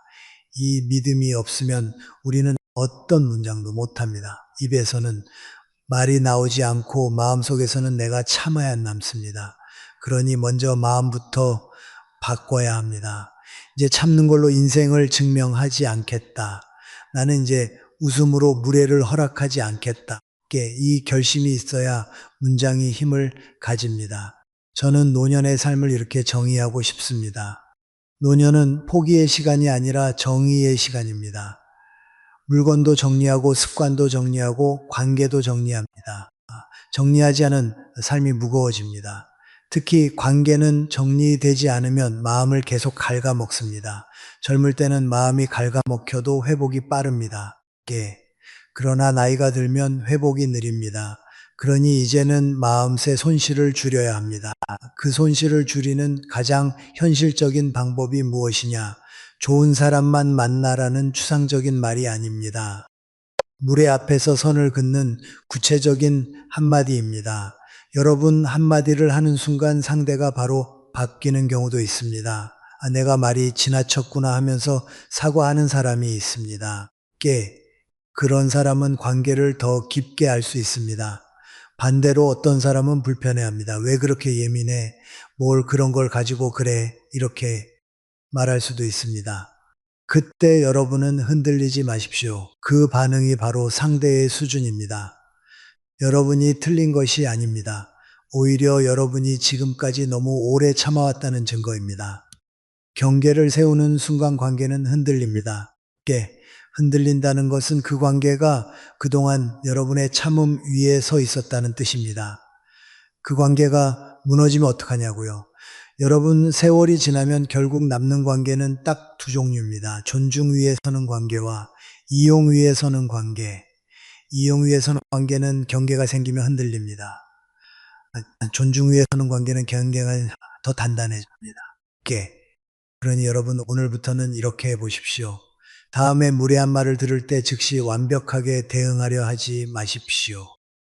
Speaker 1: 이 믿음이 없으면 우리는 어떤 문장도 못합니다. 입에서는 말이 나오지 않고 마음속에서는 내가 참아야 남습니다. 그러니 먼저 마음부터 바꿔야 합니다. 이제 참는 걸로 인생을 증명하지 않겠다. 나는 이제 웃음으로 무례를 허락하지 않겠다. 이 결심이 있어야 문장이 힘을 가집니다. 저는 노년의 삶을 이렇게 정의하고 싶습니다. 노년은 포기의 시간이 아니라 정의의 시간입니다. 물건도 정리하고 습관도 정리하고 관계도 정리합니다. 정리하지 않은 삶이 무거워집니다. 특히 관계는 정리되지 않으면 마음을 계속 갉아먹습니다. 젊을 때는 마음이 갉아먹혀도 회복이 빠릅니다. 깨. 그러나 나이가 들면 회복이 느립니다. 그러니 이제는 마음새 손실을 줄여야 합니다. 그 손실을 줄이는 가장 현실적인 방법이 무엇이냐? 좋은 사람만 만나라는 추상적인 말이 아닙니다. 물의 앞에서 선을 긋는 구체적인 한마디입니다. 여러분 한마디를 하는 순간 상대가 바로 바뀌는 경우도 있습니다. 아, 내가 말이 지나쳤구나 하면서 사과하는 사람이 있습니다. 그런 사람은 관계를 더 깊게 알 수 있습니다. 반대로 어떤 사람은 불편해합니다. 왜 그렇게 예민해? 뭘 그런 걸 가지고 그래? 이렇게 말할 수도 있습니다. 그때 여러분은 흔들리지 마십시오. 그 반응이 바로 상대의 수준입니다. 여러분이 틀린 것이 아닙니다. 오히려 여러분이 지금까지 너무 오래 참아왔다는 증거입니다. 경계를 세우는 순간 관계는 흔들립니다. 흔들린다는 것은 그 관계가 그동안 여러분의 참음 위에 서 있었다는 뜻입니다. 그 관계가 무너지면 어떡하냐고요. 여러분 세월이 지나면 결국 남는 관계는 딱 두 종류입니다. 존중 위에 서는 관계와 이용 위에 서는 관계. 이용 위에 서는 관계는 경계가 생기면 흔들립니다. 존중 위에 서는 관계는 경계가 더 단단해집니다. 그러니 여러분 오늘부터는 이렇게 해보십시오. 다음에 무례한 말을 들을 때 즉시 완벽하게 대응하려 하지 마십시오.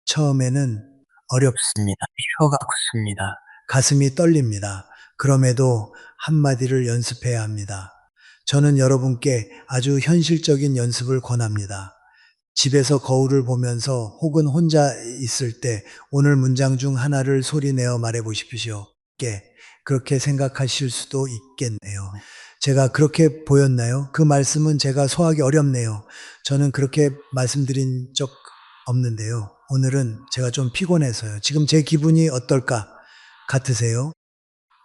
Speaker 1: 처음에는 어렵습니다. 혀가 굳습니다. 가슴이 떨립니다. 그럼에도 한마디를 연습해야 합니다. 저는 여러분께 아주 현실적인 연습을 권합니다. 집에서 거울을 보면서 혹은 혼자 있을 때 오늘 문장 중 하나를 소리내어 말해 보십시오. 그렇게 생각하실 수도 있겠네요. 제가 그렇게 보였나요? 그 말씀은 제가 소화하기 어렵네요. 저는 그렇게 말씀드린 적 없는데요. 오늘은 제가 좀 피곤해서요. 지금 제 기분이 어떨까 같으세요?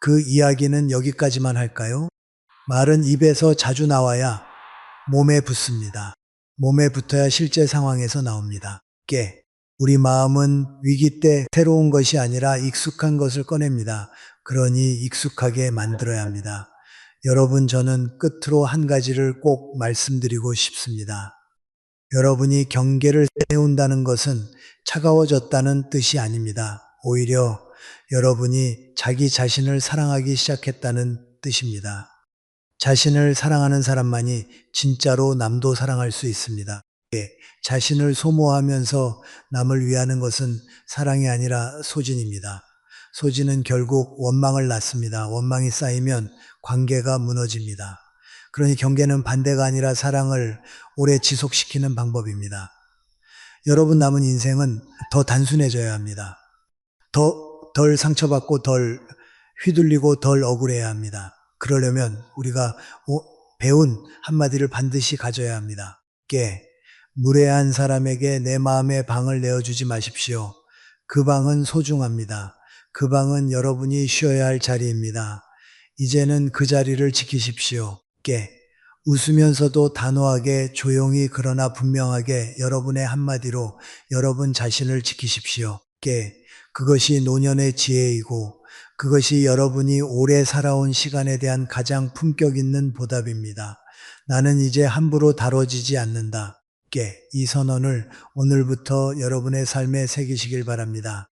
Speaker 1: 그 이야기는 여기까지만 할까요? 말은 입에서 자주 나와야 몸에 붙습니다. 몸에 붙어야 실제 상황에서 나옵니다. 우리 마음은 위기 때 새로운 것이 아니라 익숙한 것을 꺼냅니다. 그러니 익숙하게 만들어야 합니다. 여러분, 저는 끝으로 한 가지를 꼭 말씀드리고 싶습니다. 여러분이 경계를 세운다는 것은 차가워졌다는 뜻이 아닙니다. 오히려 여러분이 자기 자신을 사랑하기 시작했다는 뜻입니다. 자신을 사랑하는 사람만이 진짜로 남도 사랑할 수 있습니다. 자신을 소모하면서 남을 위하는 것은 사랑이 아니라 소진입니다. 소진은 결국 원망을 낳습니다. 원망이 쌓이면 관계가 무너집니다. 그러니 경계는 반대가 아니라 사랑을 오래 지속시키는 방법입니다. 여러분 남은 인생은 더 단순해져야 합니다. 덜 상처받고 덜 휘둘리고 덜 억울해야 합니다. 그러려면 우리가 배운 한마디를 반드시 가져야 합니다. 무례한 사람에게 내 마음의 방을 내어주지 마십시오. 그 방은 소중합니다. 그 방은 여러분이 쉬어야 할 자리입니다. 이제는 그 자리를 지키십시오. 웃으면서도 단호하게 조용히 그러나 분명하게 여러분의 한마디로 여러분 자신을 지키십시오. 그것이 노년의 지혜이고 그것이 여러분이 오래 살아온 시간에 대한 가장 품격 있는 보답입니다. 나는 이제 함부로 다뤄지지 않는다. 이 선언을 오늘부터 여러분의 삶에 새기시길 바랍니다.